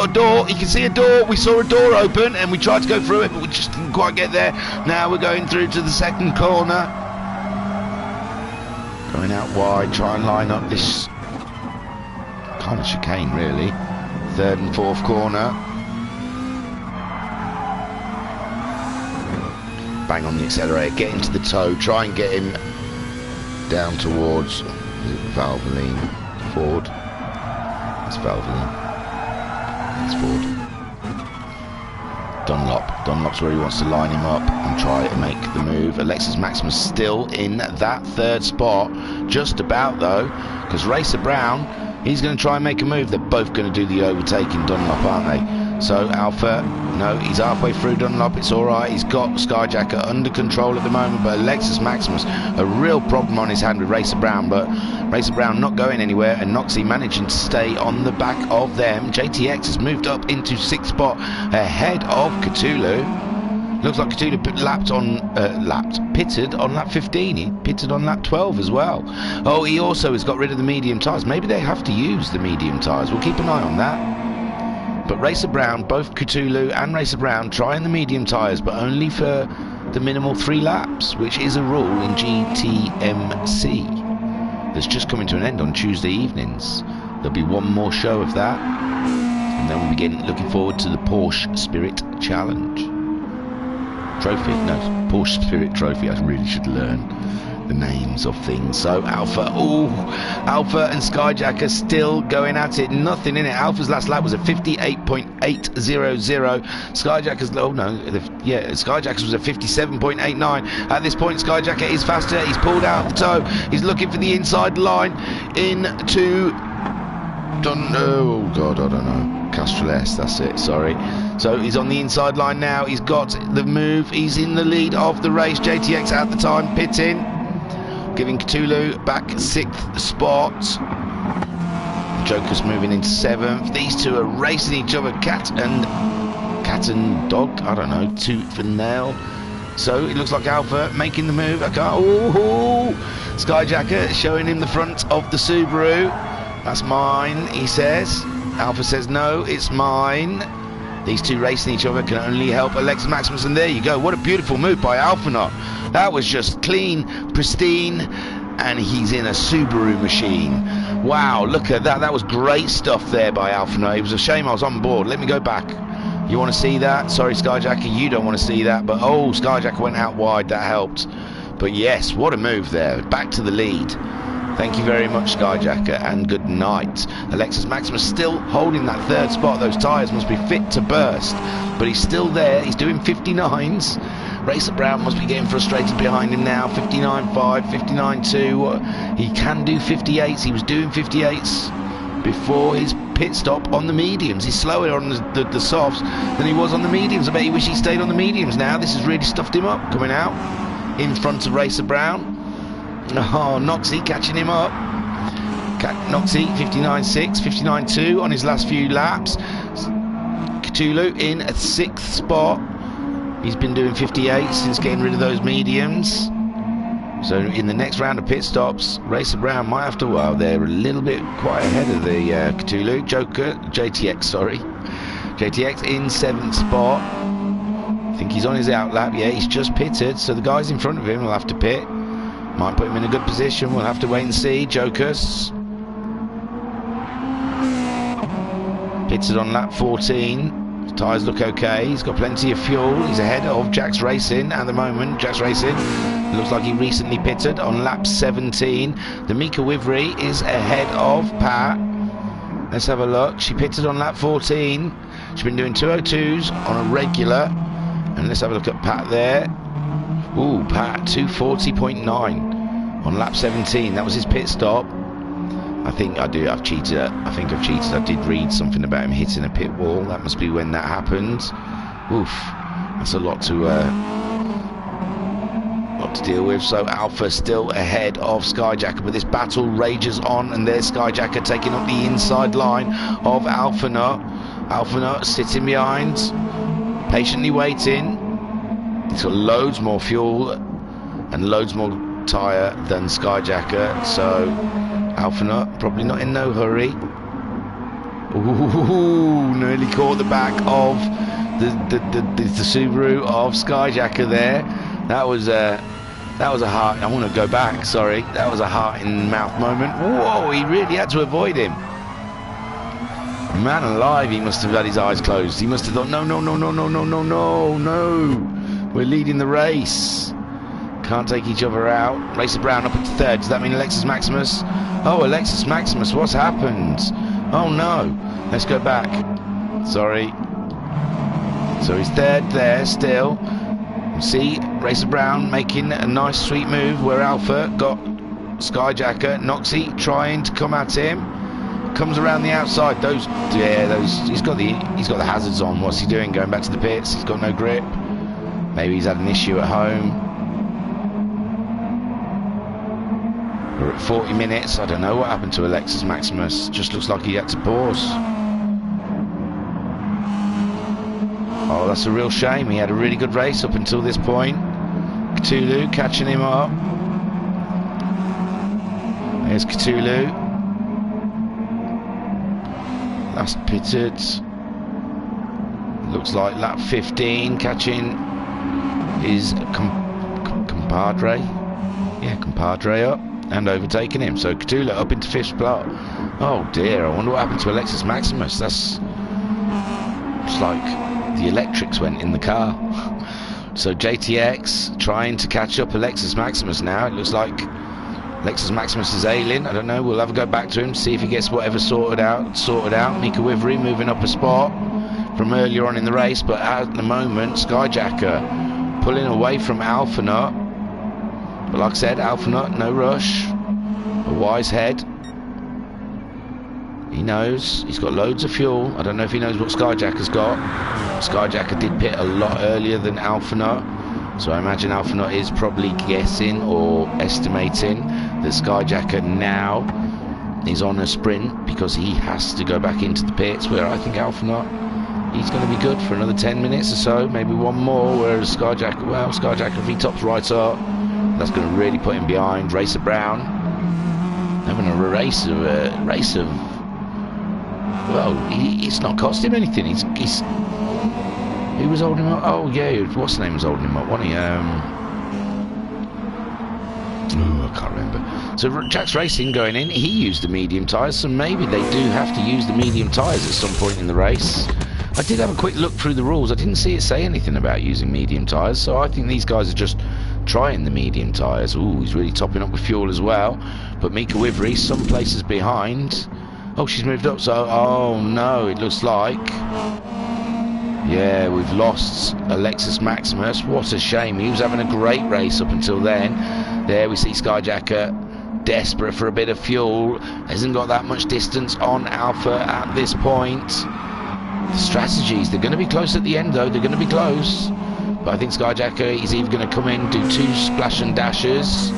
a door. He can see a door. We saw a door open and we tried to go through it, but we just didn't quite get there. Now we're going through to the second corner. Going out wide, try and line up this kind of chicane, really. 3rd and 4th corner. Bang on the accelerator, get into the toe, try and get him down towards, is it Valvoline Ford? It's Valvoline. It's Ford. Dunlop's where he wants to line him up and try and make the move. Lexus Maximus still in that third spot, just about though, because Racer Brown, he's going to try and make a move. They're both going to do the overtaking Dunlop, aren't they? So Alpha, no, he's halfway through Dunlop, it's alright, he's got Skyjacker under control at the moment, but Lexus Maximus, a real problem on his hand with Racer Brown, but Racer Brown not going anywhere, and Wrxc Ii managing to stay on the back of them. JTX has moved up into 6th spot ahead of Cthulhu. Looks like Cthulhu pitted on lap 15, he pitted on lap 12 as well. Oh, he also has got rid of the medium tyres, maybe they have to use the medium tyres, we'll keep an eye on that. But Racer Brown, both Cthulhu and Racer Brown trying the medium tyres, but only for the minimal 3 laps, which is a rule in GTMC that's just coming to an end on Tuesday evenings. There'll be one more show of that, and then we'll begin looking forward to the Porsche Spirit Challenge. Trophy? No, Porsche Spirit Trophy. I really should learn the names of things. So Alpha, Alpha and Skyjacker still going at it, nothing in it. Alpha's last lap was a 58.800. Skyjacker's, oh no, yeah, Skyjacker's was a 57.89. At this point Skyjacker is faster, he's pulled out the toe, he's looking for the inside line into, oh god, I don't know, Castrol S, that's it, sorry. So he's on the inside line now, he's got the move, he's in the lead of the race. JTX at the time pitting, giving Cthulhu back 6th spot. Joker's moving into 7th. These two are racing each other, cat and dog, I don't know, tooth and nail. So it looks like Alpha making the move. Skyjacker showing him the front of the Subaru. That's mine, he says. Alpha says no, it's mine. These two racing each other can only help Lexus Maximus, and there you go. What a beautiful move by Alphanot. That was just clean, pristine, and he's in a Subaru machine. Wow, look at that. That was great stuff there by Alphanot. It was a shame I was on board. Let me go back. You want to see that? Sorry, Skyjacker, you don't want to see that. But, oh, Skyjacker went out wide. That helped. But, yes, what a move there. Back to the lead. Thank you very much, Skyjacker, and good night. Lexus Maximus still holding that 3rd spot. Those tyres must be fit to burst, but he's still there. He's doing 59s. Racer Brown must be getting frustrated behind him now. 59.5, 59.2. He can do 58s. He was doing 58s before his pit stop on the mediums. He's slower on the softs than he was on the mediums. I bet he wish he stayed on the mediums now. This has really stuffed him up coming out in front of Racer Brown. Oh, Wrxc Ii catching him up. Wrxc Ii 59.6, 59.2 on his last few laps. Cthulhu in at 6th spot. He's been doing 58 since getting rid of those mediums. So in the next round of pit stops, Racer Brown might have to, well, they're a little bit quite ahead of the Cthulhu. JTX, sorry. JTX in 7th spot. I think he's on his out lap. Yeah, he's just pitted, so the guys in front of him will have to pit. Might put him in a good position. We'll have to wait and see. Jokers pitted on lap 14. His tyres look okay. He's got plenty of fuel. He's ahead of Jax Racing at the moment. Jax Racing looks like he recently pitted on lap 17. The Mika Wivry is ahead of Pat. Let's have a look. She pitted on lap 14. She's been doing 202s on a regular. And let's have a look at Pat there. Ooh, Pat, 240.9 on lap 17. That was his pit stop. I think I've cheated. I think I've cheated. I did read something about him hitting a pit wall. That must be when that happened. Oof, that's a lot to deal with. So Alpha still ahead of Skyjacker, but this battle rages on, and there's Skyjacker taking up the inside line of Alphanot. Alphanot sitting behind, patiently waiting. He's got loads more fuel and loads more tyre than Skyjacker, so Alphanot probably not in no hurry. Ooh, nearly caught the back of the Subaru of Skyjacker there. That was a heart. I want to go back. Sorry, that was a heart in mouth moment. Whoa, he really had to avoid him. Man alive, he must have had his eyes closed. He must have thought, no. We're leading the race. Can't take each other out. Racer Brown up into third. Does that mean Alexis Maximus? Oh, Alexis Maximus, what's happened? Oh no. Let's go back. Sorry. So he's third there still. See Racer Brown making a nice sweet move where Alpha got Skyjacker. Noxie trying to come at him. Comes around the outside. Those he's got the hazards on. What's he doing? Going back to the pits. He's got no grip. Maybe he's had an issue at home. We're at 40 minutes. I don't know what happened to Alexis Maximus. Just looks like he had to pause. Oh, that's a real shame. He had a really good race up until this point. Cthulhu catching him up. There's Cthulhu. Last pitted. Looks like lap 15 catching his compadre. Yeah, compadre up and overtaking him. So Cthulhu up into 5th spot. Oh dear, I wonder what happened to Alexis Maximus. It's like the electrics went in the car. So JTX trying to catch up Alexis Maximus now. It looks like Alexis Maximus is ailing. I don't know. We'll have a go back to him, see if he gets whatever sorted out. Mika Wivery moving up a spot from earlier on in the race, but at the moment Skyjacker pulling away from Alphanut. But like I said, Alphanut, no rush. A wise head. He knows. He's got loads of fuel. I don't know if he knows what Skyjacker's got. Skyjacker did pit a lot earlier than Alphanut, so I imagine Alphanut is probably guessing or estimating that Skyjacker now is on a sprint because he has to go back into the pits, where I think Alphanut, he's going to be good for another 10 minutes or so, maybe one more, whereas Skyjacker, well, Skyjacker, if he tops right up, that's going to really put him behind. Racer Brown having a race of well, it's not cost him anything. He's who was holding him up? Oh yeah, what's the name was holding him up? Wasn't he? I can't remember. So Jack's Racing going in, he used the medium tyres, so maybe they do have to use the medium tyres at some point in the race. I did have a quick look through the rules. I didn't see it say anything about using medium tyres, so I think these guys are just trying the medium tyres. Ooh, he's really topping up with fuel as well. But Mika Wivery, some places behind. Oh, she's moved up, so oh no, it looks like, yeah, we've lost Alexis Maximus. What a shame. He was having a great race up until then. There we see Skyjacker desperate for a bit of fuel. Hasn't got that much distance on Alpha at this point. The strategies, they're going to be close at the end though. They're going to be close. But I think Skyjacker is either going to come in, do 2 splash and dashes,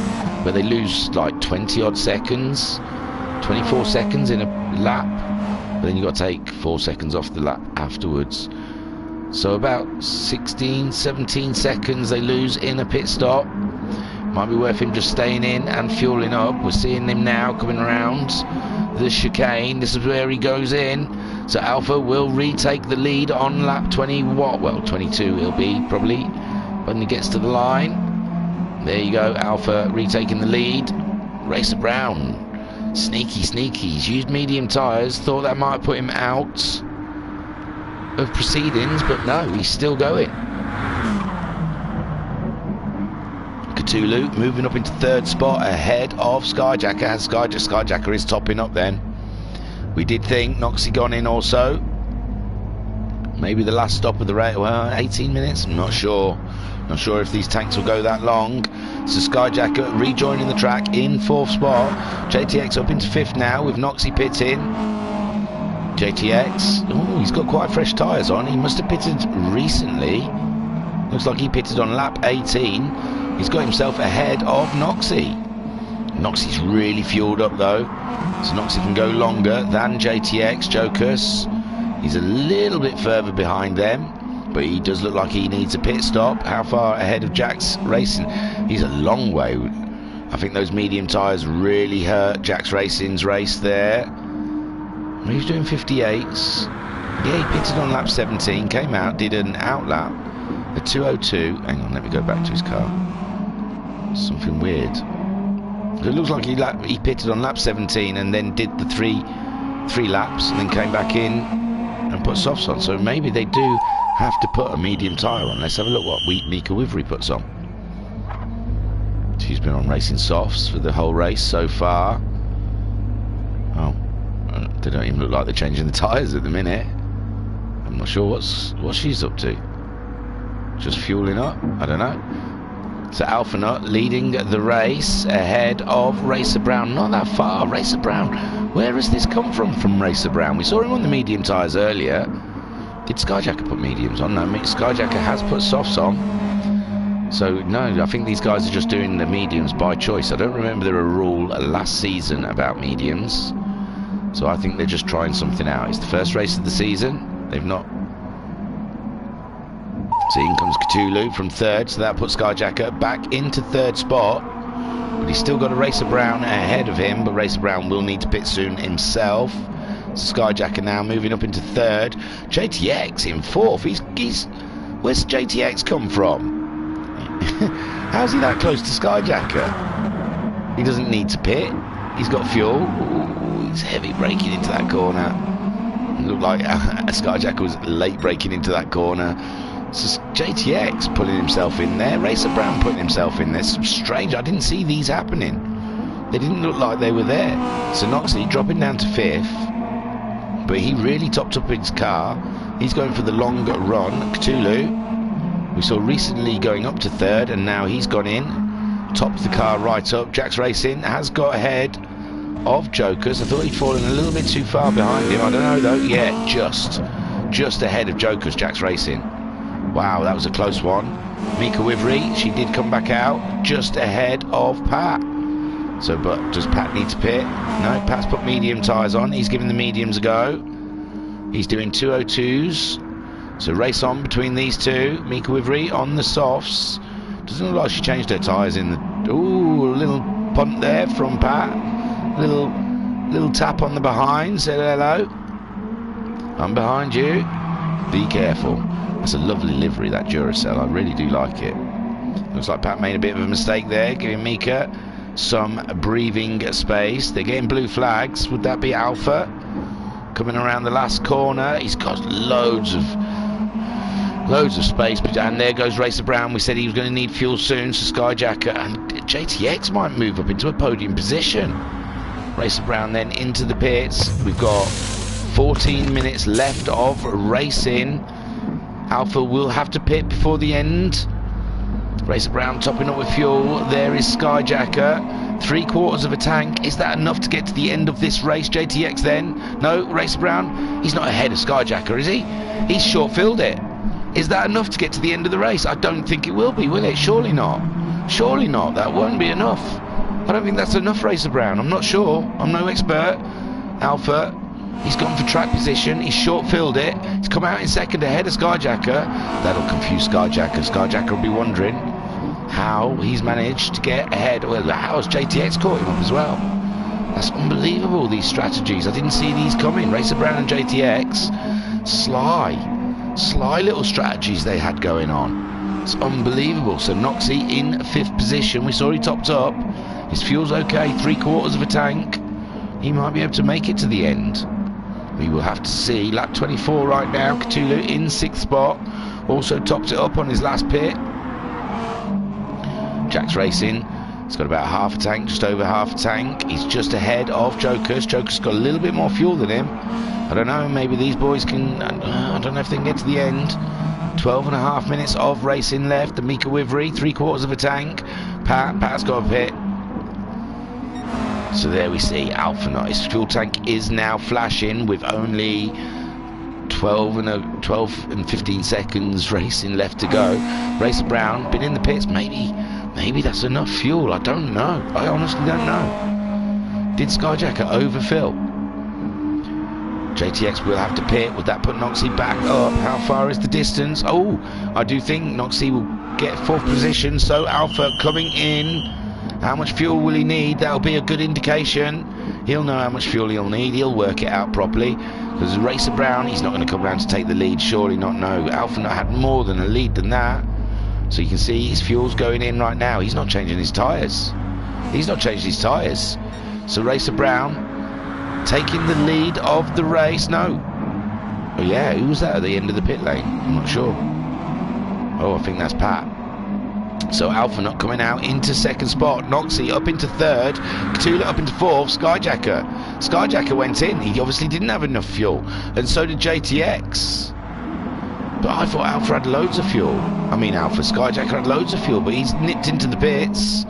but they lose like 20 odd seconds. 24 seconds in a lap, but then you've got to take 4 seconds off the lap afterwards. So about 16, 17 seconds they lose in a pit stop. Might be worth him just staying in and fueling up. We're seeing him now coming around the chicane. This is where he goes in. So Alpha will retake the lead on lap 20 what? Well, 22 he'll be probably when he gets to the line. There you go, Alpha retaking the lead. Racer Brown, sneaky. He's used medium tyres. Thought that might put him out of proceedings, but no, he's still going. Cthulhu moving up into 3rd spot ahead of Skyjacker. As Skyjacker is topping up then. We did think Noxie gone in also. Maybe the last stop of the race. Well, 18 minutes? I'm not sure. Not sure if these tanks will go that long. So Skyjacker rejoining the track in 4th spot. JTX up into 5th now with Noxie pitting. JTX, oh, he's got quite fresh tyres on. He must have pitted recently. Looks like he pitted on lap 18. He's got himself ahead of Noxie. Noxie's really fueled up though, so Noxie can go longer than JTX. Jocus, he's a little bit further behind them, but he does look like he needs a pit stop. How far ahead of Jack's Racing? He's a long way. I think those medium tyres really hurt Jack's Racing's race there. He's doing 58s. Yeah, he pitted on lap 17, came out, did an outlap, a 2:02. Hang on, let me go back to his car. Something weird. It looks like he pitted on lap 17 and then did the three laps and then came back in and put softs on. So maybe they do have to put a medium tyre on. Let's have a look what Mika Wivery puts on. She's been on racing softs for the whole race so far. Oh, they don't even look like they're changing the tyres at the minute. I'm not sure what she's up to. Just fueling up? I don't know. So Alpha Nut leading the race ahead of Racer Brown. Not that far. Racer Brown. Where has this come from Racer Brown? We saw him on the medium tyres earlier. Did Skyjacker put mediums on? No, Skyjacker has put softs on. So, no, I think these guys are just doing the mediums by choice. I don't remember there was a rule last season about mediums. So I think they're just trying something out. It's the first race of the season. They've not... So in comes Cthulhu from third, so that puts Skyjacker back into third spot. But he's still got a Racer Brown ahead of him, but Racer Brown will need to pit soon himself. Skyjacker now moving up into third. JTX in fourth. Where's JTX come from? How's he that close to Skyjacker? He doesn't need to pit. He's got fuel. Ooh, he's heavy braking into that corner. It looked like Skyjacker was late braking into that corner. So JTX pulling himself in there. Racer Brown putting himself in there. Some strange. I didn't see these happening. They didn't look like they were there. So Wrxc dropping down to fifth. But he really topped up his car. He's going for the long run. Cthulhu, we saw recently going up to third, and now he's gone in. Topped the car right up. Jax Racing has got ahead of Jokers. I thought he'd fallen a little bit too far behind him. I don't know though. Yeah, just ahead of Jokers, Jax Racing. Wow, that was a close one. Mika Wivry, she did come back out just ahead of Pat. So, but does Pat need to pit? No, Pat's put medium tyres on. He's giving the mediums a go. He's doing 202s. So race on between these two. Mika Wivry on the softs. Doesn't look like she changed her tyres in the... Ooh, a little punt there from Pat. Little tap on the behind. Said hello. I'm behind you. Be careful. That's a lovely livery, that Duracell. I really do like it. Looks like Pat made a bit of a mistake there, giving Mika some breathing space. They're getting blue flags. Would that be Alpha? Coming around the last corner. He's got loads of space. And there goes Racer Brown. We said he was going to need fuel soon, so Skyjacker and JTX might move up into a podium position. Racer Brown then into the pits. We've got 14 minutes left of racing. Alpha will have to pit before the end. Racer Brown topping up with fuel. There is Skyjacker. 3/4 of a tank. Is that enough to get to the end of this race? JTX then. No, Racer Brown. He's not ahead of Skyjacker, is he? He's short-filled it. Is that enough to get to the end of the race? I don't think it will be, will it? Surely not. Surely not. That won't be enough. I don't think that's enough, Racer Brown. I'm not sure. I'm no expert. Alpha. He's gone for track position. He's short-filled it. He's come out in second ahead of Skyjacker. That'll confuse Skyjacker. Skyjacker will be wondering how he's managed to get ahead. Well, how has JTX caught him up as well? That's unbelievable, these strategies. I didn't see these coming. Racer Brown and JTX. Sly little strategies they had going on. It's unbelievable. So Wrxc in fifth position. We saw he topped up. His fuel's okay. 3/4 of a tank. He might be able to make it to the end. We will have to see. Lap 24 right now. Cthulhu in sixth spot. Also topped it up on his last pit. Jax Racing. He's got about half a tank, just over half a tank. He's just ahead of Jokers. Jokers got a little bit more fuel than him. I don't know. Maybe these boys can... I don't know if they can get to the end. 12.5 minutes of racing left. The Mika Wivry, 3/4 of a tank. Pat's got a pit. So there we see Alpha Nut. His fuel tank is now flashing with only 12 and 15 seconds racing left to go. Racer Brown been in the pits. Maybe that's enough fuel. I don't know. I honestly don't know. Did Skyjacker overfill? JTX will have to pit. Would that put Wrxc back up? How far is the distance? Oh, I do think Wrxc will get fourth position. So Alpha coming in. How much fuel will he need? That'll be a good indication. He'll know how much fuel he'll need. He'll work it out properly. Because Racer Brown, he's not going to come around to take the lead. Surely not, no. Alpha had more than a lead than that. So you can see his fuel's going in right now. He's not changing his tyres. He's not changed his tyres. So Racer Brown taking the lead of the race. No. Oh yeah, who was that at the end of the pit lane? I'm not sure. Oh, I think that's Pat. So Alpha not coming out into second spot. Wrxc up into third. Cthulhu up into fourth. Skyjacker. Skyjacker went in. He obviously didn't have enough fuel. And so did JTX. But I thought Alpha had loads of fuel. I mean Skyjacker had loads of fuel, but he's nipped into the pits.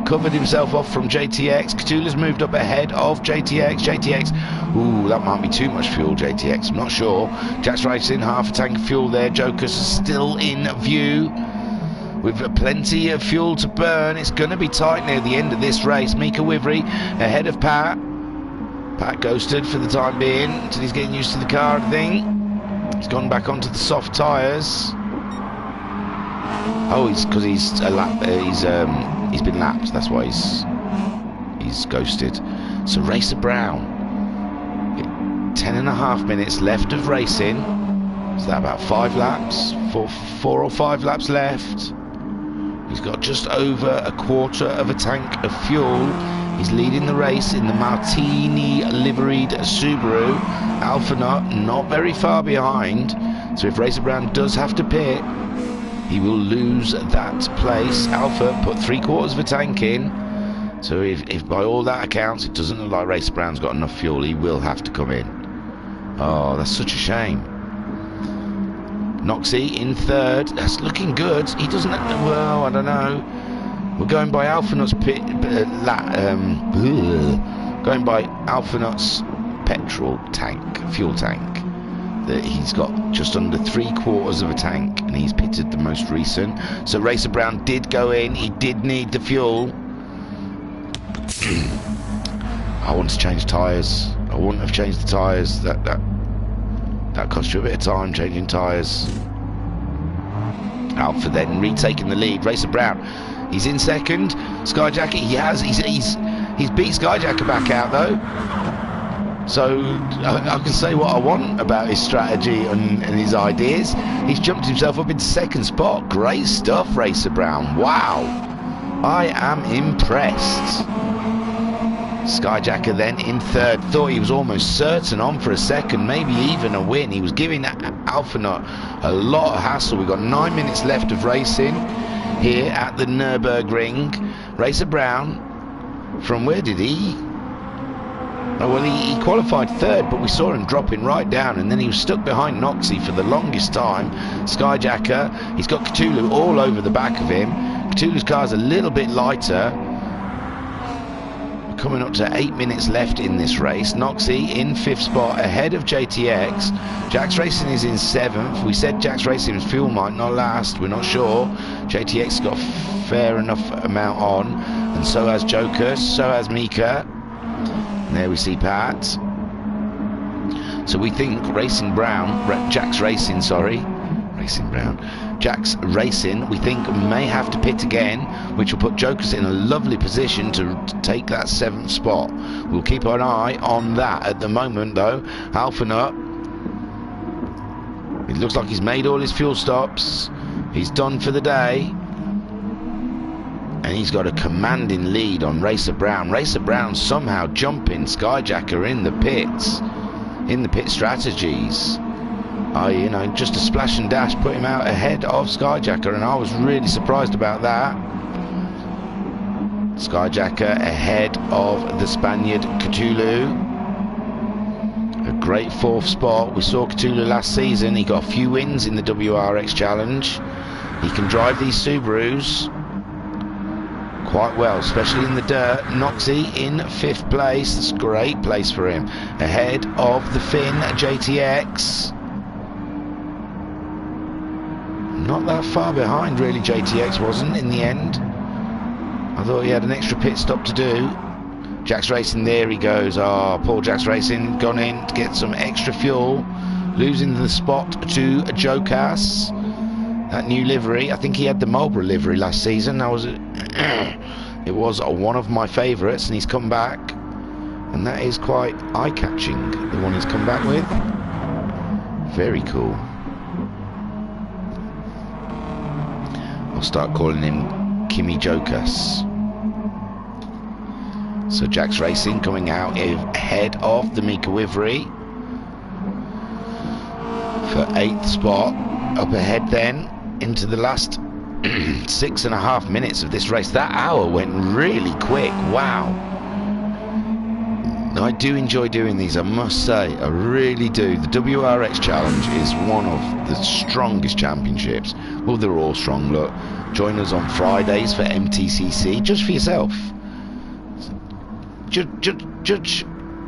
Covered himself off from JTX. Cthulhu's moved up ahead of JTX. JTX, ooh, that might be too much fuel, JTX. I'm not sure. Jack's Racing, half a tank of fuel there. Joker's still in view. With plenty of fuel to burn. It's going to be tight near the end of this race. Mika Wivry ahead of Pat. Pat ghosted for the time being until he's getting used to the car, I think. He's gone back onto the soft tyres. Oh, it's because he's been lapped. That's why he's ghosted. So Racer Brown, 10.5 minutes left of racing. Is that about 5 laps? Four or 5 laps left. He's got just over a quarter of a tank of fuel. He's leading the race in the Martini liveried Subaru. Alpha not very far behind. So if Racer Brown does have to pit, he will lose that place. Alpha put 3/4 of a tank in. So if by all that accounts it doesn't look like Racer Brown's got enough fuel, he will have to come in. Oh, that's such a shame. Wrxc in third. That's looking good. He doesn't. Well, I don't know. We're going by Alphanut's going by Alphanut's petrol tank, fuel tank. That he's got just under 3/4 of a tank, and he's pitted the most recent. So Racer Brown did go in. He did need the fuel. I want to change tyres. I wouldn't have changed the tyres. That cost you a bit of time changing tyres. Alpha then retaking the lead. Racer Brown, he's in second. Skyjacker, he's beat Skyjacker back out though. So I can say what I want about his strategy and his ideas. He's jumped himself up into second spot. Great stuff, Racer Brown. Wow, I am impressed. Skyjacker then in third. Thought he was almost certain on for a second, maybe even a win. He was giving Alphanut a lot of hassle. We've got 9 minutes left of racing here at the Nürburgring. Racer Brown, from where did he? Oh, well, he qualified third, but we saw him dropping right down, and then he was stuck behind Wrxc for the longest time. Skyjacker, he's got Cthulhu all over the back of him. Cthulhu's car's a little bit lighter. Coming up to 8 minutes left in this race. Wrxc in 5th spot ahead of JTX. Jack's Racing is in 7th. We said Jack's Racing's fuel might not last. We're not sure. JTX got a fair enough amount on, and so has Joker, so has Mika. And there we see Pat. So we think Jack's Racing, sorry. Racing Brown. Jack's Racing, we think, may have to pit again, which will put Jokers in a lovely position to take that 7th spot. We'll keep an eye on that. At the moment, though, Alphanut, it looks like he's made all his fuel stops. He's done for the day. And he's got a commanding lead on Racer Brown. Racer Brown somehow jumping Skyjacker in the pits, in the pit strategies. Just a splash and dash put him out ahead of Skyjacker, and I was really surprised about that. Skyjacker ahead of the Spaniard Cthulhu. A great 4th spot. We saw Cthulhu last season. He got a few wins in the WRX Challenge. He can drive these Subarus quite well, especially in the dirt. Wrxc in 5th place. That's a great place for him. Ahead of the Finn JTX. Not that far behind, really, JTX wasn't in the end. I thought he had an extra pit stop to do. Jack's Racing, there he goes. Oh, poor Jack's Racing, gone in to get some extra fuel. Losing the spot to Jokas. That new livery, I think he had the Marlboro livery last season. It was one of my favourites, and he's come back. And that is quite eye-catching, the one he's come back with. Very cool. I'll start calling him Kimi Jokas. So Jack's Racing coming out ahead of the Mika Wivry for 8th spot. Up ahead then into the last 6.5 minutes of this race. That hour went really quick. Wow. I do enjoy doing these, I must say. I really do. The WRX Challenge is one of the strongest championships. Well, they're all strong. Look, join us on Fridays for MTCC, just for yourself. Judge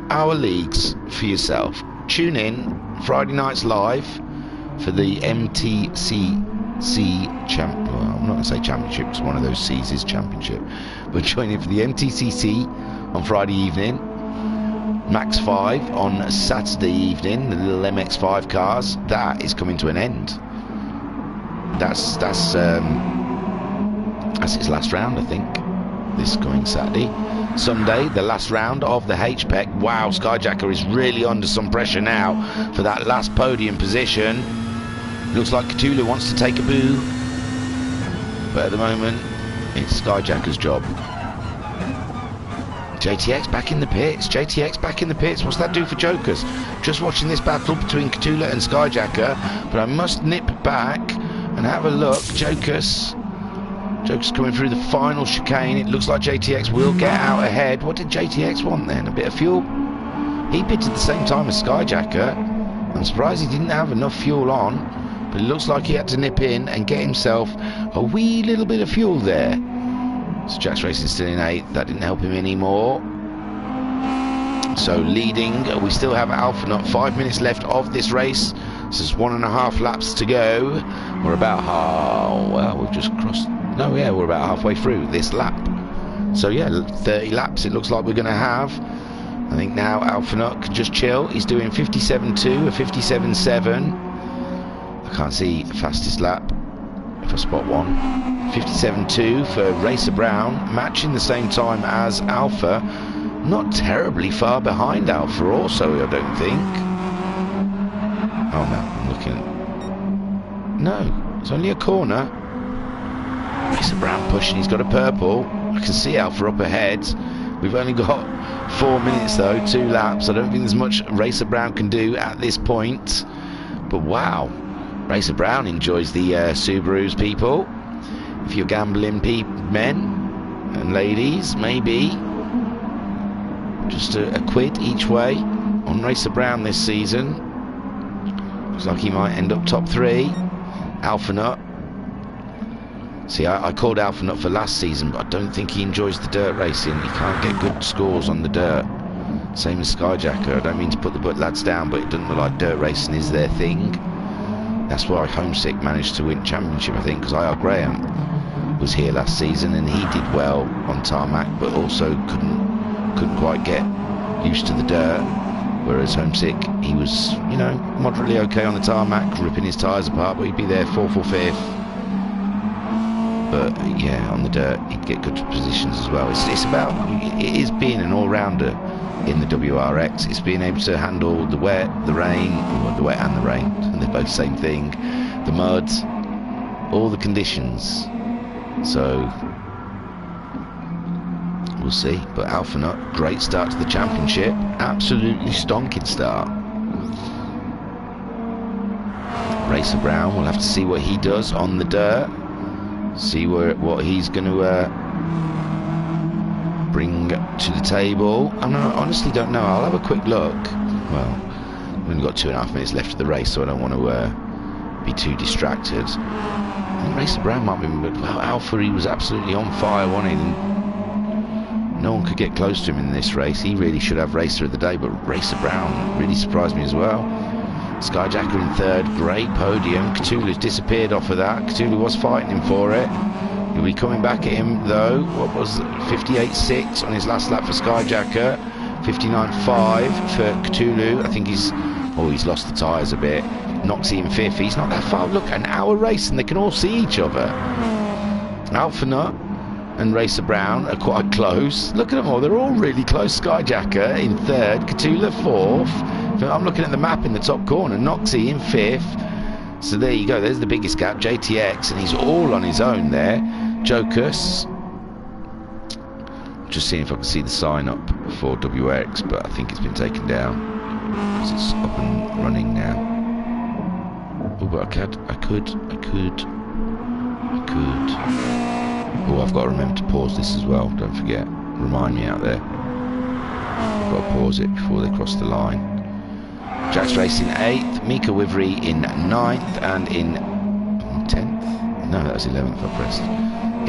our leagues for yourself. Tune in Friday nights live for the MTCC well, I'm not going to say championship, it's one of those C's is championship. But join in for the MTCC on Friday evening. Max 5 on Saturday evening, the little MX5 cars. That is coming to an end. That's its last round, I think, this coming Saturday. Sunday, the last round of the HPEC. Wow, Skyjacker is really under some pressure now for that last podium position. Looks like Cthulhu wants to take a boo, but at the moment it's Skyjacker's job. JTX back in the pits. JTX back in the pits. What's that do for Jokers? Just watching this battle between Cthulhu and Skyjacker, but I must nip back and have a look. Jokers coming through the final chicane. It looks like JTX will get out ahead. What did JTX want then? A bit of fuel? He pitted at the same time as Skyjacker. I'm surprised he didn't have enough fuel on, but it looks like he had to nip in and get himself a wee little bit of fuel there. So Jack's Racing still in 8th. That didn't help him anymore. So leading, we still have Alpha Nut. 5 minutes left of this race. This is 1.5 laps to go. We're about well, we've just crossed. No, yeah, we're about halfway through this lap. So yeah, 30 laps it looks like we're going to have. I think now Alpha Nut can just chill. He's doing 57.2, a 57.7. I can't see fastest lap if I spot one. 57.2 for Racer Brown, matching the same time as Alpha. Not terribly far behind Alpha also, I don't think. Oh no, I'm looking at... No, it's only a corner. Racer Brown pushing, he's got a purple. I can see Alpha up ahead. We've only got 4 minutes though, 2 laps. I don't think there's much Racer Brown can do at this point. But wow, Racer Brown enjoys the Subarus, people. If you're gambling men and ladies, maybe just a quid each way on Racer Brown this season. Looks like he might end up top 3. Alpha Nut. See, I called Alpha Nut for last season, but I don't think he enjoys the dirt racing. He can't get good scores on the dirt. Same as Skyjacker. I don't mean to put the lads down, but it doesn't look like dirt racing is their thing. That's why Homesick managed to win championship, I think, because I.R. Graham was here last season and he did well on tarmac, but also couldn't quite get used to the dirt. Whereas Homesick, he was, you know, moderately okay on the tarmac, ripping his tyres apart, but he'd be there 4th or 5th. But yeah, on the dirt, he'd get good positions as well. It's about, it is being an all-rounder in the WRX. It's being able to handle the wet, the rain, or the wet and the rain, they're both the same thing, the mud, all the conditions. So we'll see. But Alpha Nut, great start to the championship, absolutely stonking start. Racer Brown, we'll have to see what he does on the dirt, see what he's going to bring to the table. I honestly don't know. I'll have a quick look. Well, we've only got 2.5 minutes left of the race, so I don't want to be too distracted. I think Racer Brown might be, but Alpha, he was absolutely on fire, wasn't he? And no one could get close to him in this race. He really should have Racer of the Day, but Racer Brown really surprised me as well. Skyjacker in 3rd, great podium. Cthulhu's disappeared off of that. Cthulhu was fighting him for it. He'll be coming back at him though. What was it? 58.6 on his last lap for Skyjacker. 59.5 for Cthulhu. I think he's lost the tyres a bit. Wrxc Ii in 5th. He's not that far. Look, an hour race and they can all see each other. Alpha Nut and Racer Brown are quite close. Look at them all. They're all really close. Skyjacker in 3rd. Cthulhu 4th. I'm looking at the map in the top corner. Wrxc Ii in 5th. So there you go, there's the biggest gap, JTX, and he's all on his own there. Jokers. Just seeing if I can see the sign up for WX, but I think it's been taken down because it's up and running now. Oh, but I could Good. Oh, I've got to remember to pause this as well. Don't forget. Remind me out there. I've got to pause it before they cross the line. Wrxc Racing 8th, Mika Wivry in 9th, and in 10th? No, that was 11th I pressed.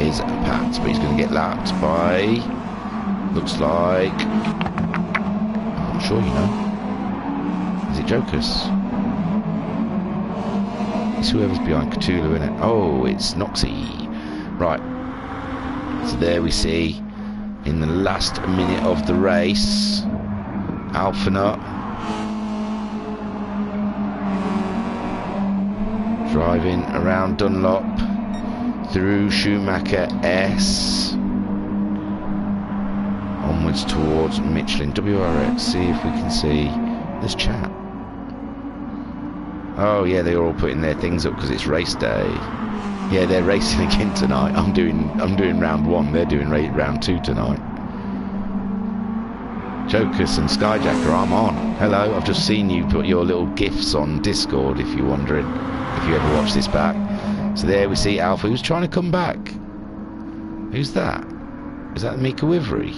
Is Pat, but he's going to get lapped by... looks like... I'm not sure, you know. Is it Jokers? It's whoever's behind Cthulhu, isn't it? Oh, it's Wrxc Ii. Right. So there we see, in the last minute of the race, Alphanut driving around Dunlop through Schumacher S onwards towards Michelin. WRX, see if we can see. There's chat. Oh yeah, they're all putting their things up because it's race day. Yeah, they're racing again tonight. I'm doing round 1. They're doing round 2 tonight. Jokers and Skyjacker, I'm on. Hello, I've just seen you put your little gifs on Discord. If you're wondering, if you ever watch this back. So there we see Alpha, who's trying to come back. Who's that? Is that Mika Wivry?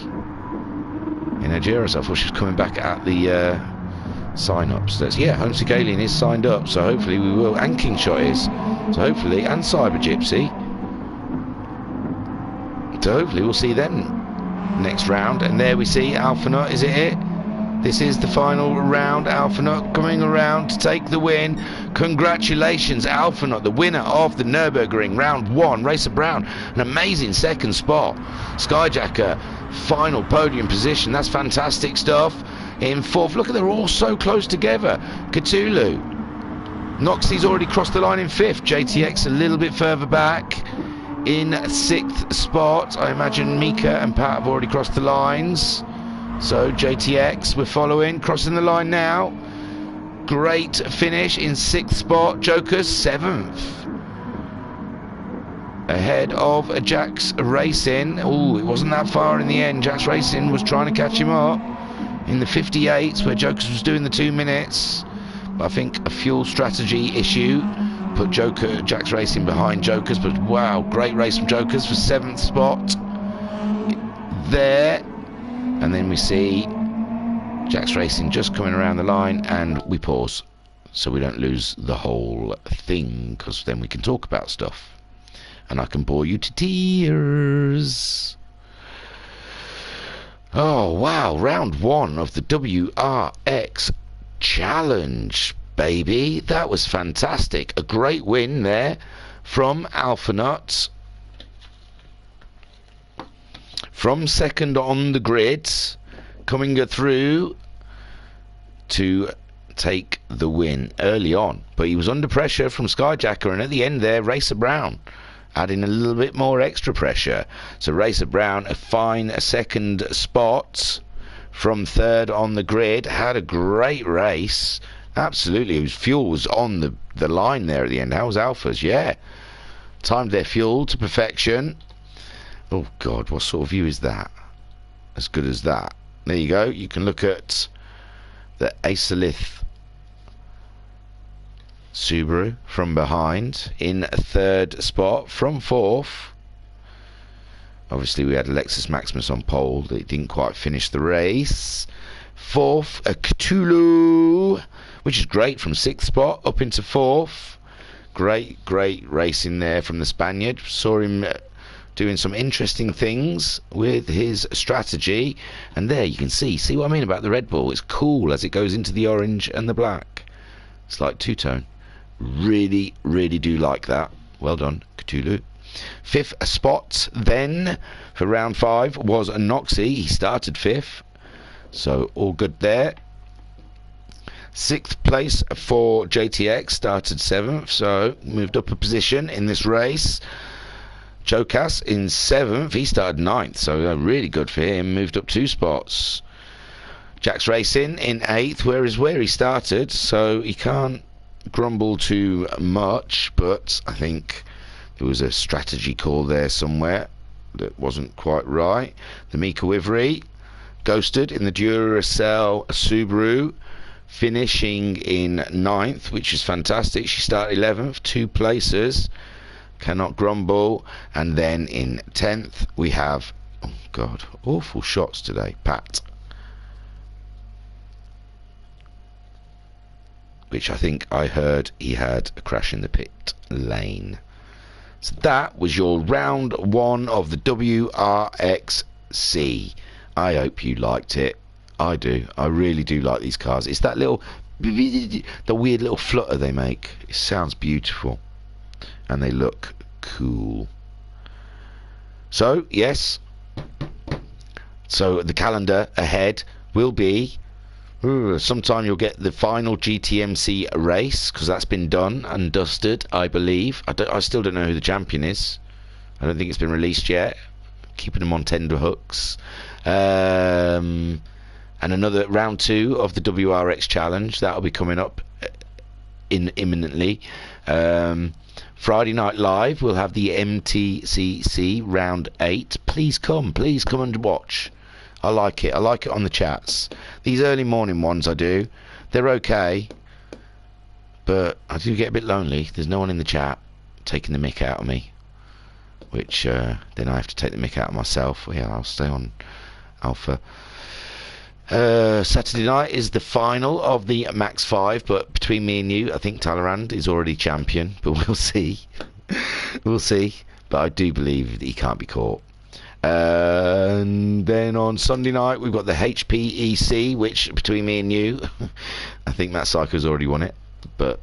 In Ageros, I thought she was coming back at the sign-ups. That's, yeah, Holmes Galian is signed up, so hopefully we will. And Kingshot is. So hopefully, and Cyber Gypsy. So hopefully we'll see them next round. And there we see Alphanut, is it? This is the final round. Alphanut coming around to take the win. Congratulations, Alphanut, the winner of the Nürburgring round 1. Racer Brown, an amazing second spot. Skyjacker, final podium position. That's fantastic stuff. In 4th, look at, they're all so close together. Cthulhu, Wrxc Ii's already crossed the line in 5th. JTX a little bit further back in 6th spot. I imagine Mika and Pat have already crossed the lines. So JTX, we're following, crossing the line now. Great finish in 6th spot. Jokers 7th. Ahead of Wrxc Racing. Oh, it wasn't that far in the end. Wrxc Racing was trying to catch him up in the 58s, where Jokers was doing the 2 minutes. But I think a fuel strategy issue put Wrxc Racing behind Jokers. But wow, great race from Jokers for 7th spot there. And then we see Wrxc Racing just coming around the line, and we pause so we don't lose the whole thing, because then we can talk about stuff and I can bore you to tears. Oh wow, round 1 of the WRX Challenge, baby. That was fantastic. A great win there from Alphanut. From 2nd on the grid, coming through to take the win early on. But he was under pressure from Skyjacker, and at the end there, Racer Brown adding a little bit more extra pressure. So Racer Brown, a fine 2nd spot from 3rd on the grid. Had a great race. Absolutely. His fuel was on the line there at the end. How was Alpha's? Yeah. Timed their fuel to perfection. Oh God, what sort of view is that? As good as that. There you go. You can look at the Acelith Subaru from behind in 3rd spot. From 4th, obviously we had Lexus Maximus on pole. They didn't quite finish the race. 4th, a Cthulhu, which is great, from 6th spot up into 4th. Great racing there from the Spaniard. Saw him doing some interesting things with his strategy. And there you can see what I mean about the Red Bull. It's cool as it goes into the orange and the black. It's like two-tone. Really do like that. Well done, Cthulhu. 5th spot then for round 5 was Wrxc Ii. He started 5th, so all good there. 6th place for JTX, started 7th, so moved up a position in this race. Jokas in 7th, he started 9th, so really good for him, moved up 2 spots. Wrxc Racing in 8th, where he started, so he can't grumble too much, but I think there was a strategy call there somewhere that wasn't quite right. The Mika Wivry ghosted in the Duracell Subaru, finishing in 9th, which is fantastic. She started 11th, 2 places. cannot grumble. And then in 10th we have, oh god, awful shots today, Pat, which I think I heard he had a crash in the pit lane. So that was your round 1 of the Wrxc. I hope you liked it. I do. I really do like these cars. It's that little, the weird little flutter they make. It sounds beautiful. And they look cool. So, yes. So the calendar ahead will be, sometime you'll get the final GTMC race, because that's been done and dusted, I believe. I still don't know who the champion is. I don't think it's been released yet. Keeping them on tender hooks. And another round 2 of the WRX challenge that'll be coming up imminently. Friday Night Live, we'll have the MTCC round 8. Please come and watch. I like it on the chats. These early morning ones I do, they're okay, but I do get a bit lonely. There's no one in the chat taking the mick out of me, which then I have to take the mick out of myself. Well, yeah, I'll stay on Alpha. Saturday night is the final of the Max 5, but between me and you, I think Talleyrand is already champion, but we'll see. We'll see, but I do believe that he can't be caught. And then on Sunday night we've got the HPEC, which between me and you, I think Matt Psycho's already won it, but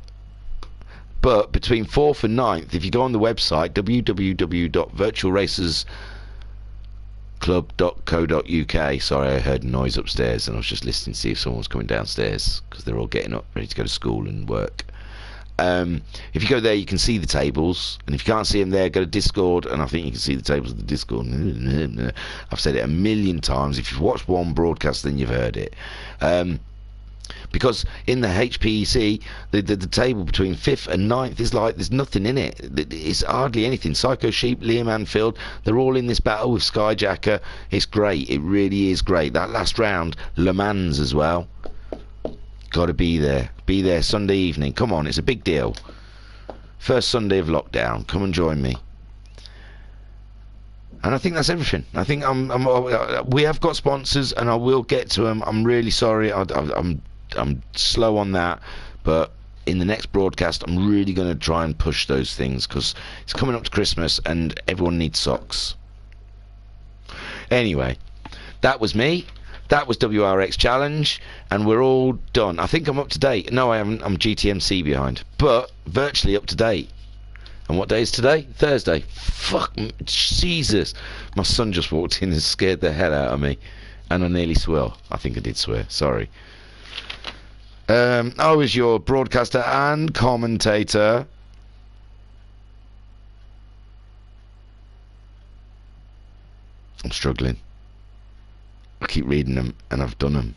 between 4th and 9th, if you go on the website www.virtualracersclub.co.uk, sorry, I heard a noise upstairs and I was just listening to see if someone was coming downstairs, because they're all getting up ready to go to school and work. If you go there, you can see the tables, and if you can't see them there, go to Discord, and I think you can see the tables of the Discord. I've said it a million times. If you've watched one broadcast, then you've heard it. Because in the HPEC, the table between 5th and 9th is like there's nothing in it. It's hardly anything. Psycho Sheep, Liam Anfield, they're all in this battle with Skyjacker. It's great. It really is great. That last round, Le Mans as well. Got to be there. Be there Sunday evening. Come on, it's a big deal. First Sunday of lockdown. Come and join me. And I think that's everything. I think we have got sponsors, and I will get to them. I'm really sorry. I'm slow on that, but in the next broadcast, I'm really going to try and push those things, because it's coming up to Christmas, and everyone needs socks. Anyway, that was me. That was WRX Challenge, and we're all done. I think I'm up to date. No, I haven't. I'm GTMC behind, but virtually up to date. And what day is today? Thursday. Fuck, Jesus. My son just walked in and scared the hell out of me, and I nearly swore. I think I did swear. Sorry. I was your broadcaster and commentator. I'm struggling. I keep reading them, and I've done them.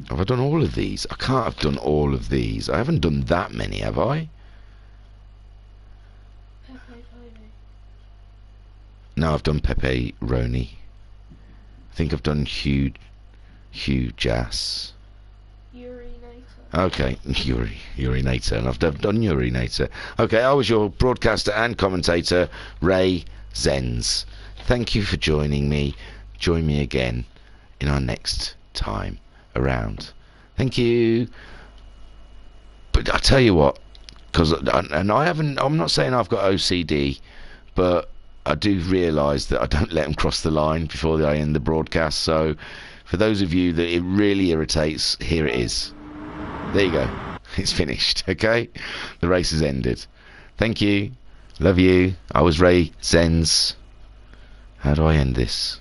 Have I done all of these? I can't have done all of these. I haven't done that many, have I? No, I've done Pepe Roni. I think I've done Hugh Jass. Okay, Urinator, and I've done Urinator. Okay, I was your broadcaster and commentator, Ray Zenz. Thank you for joining me. Join me again in our next time around. Thank you. But I tell you what, I'm not saying I've got OCD, but I do realise that I don't let them cross the line before I end the broadcast. So for those of you that it really irritates, here it is. There you go. It's finished. Okay, the race has ended. Thank you. Love you. I was Ray Zenz. How do I end this?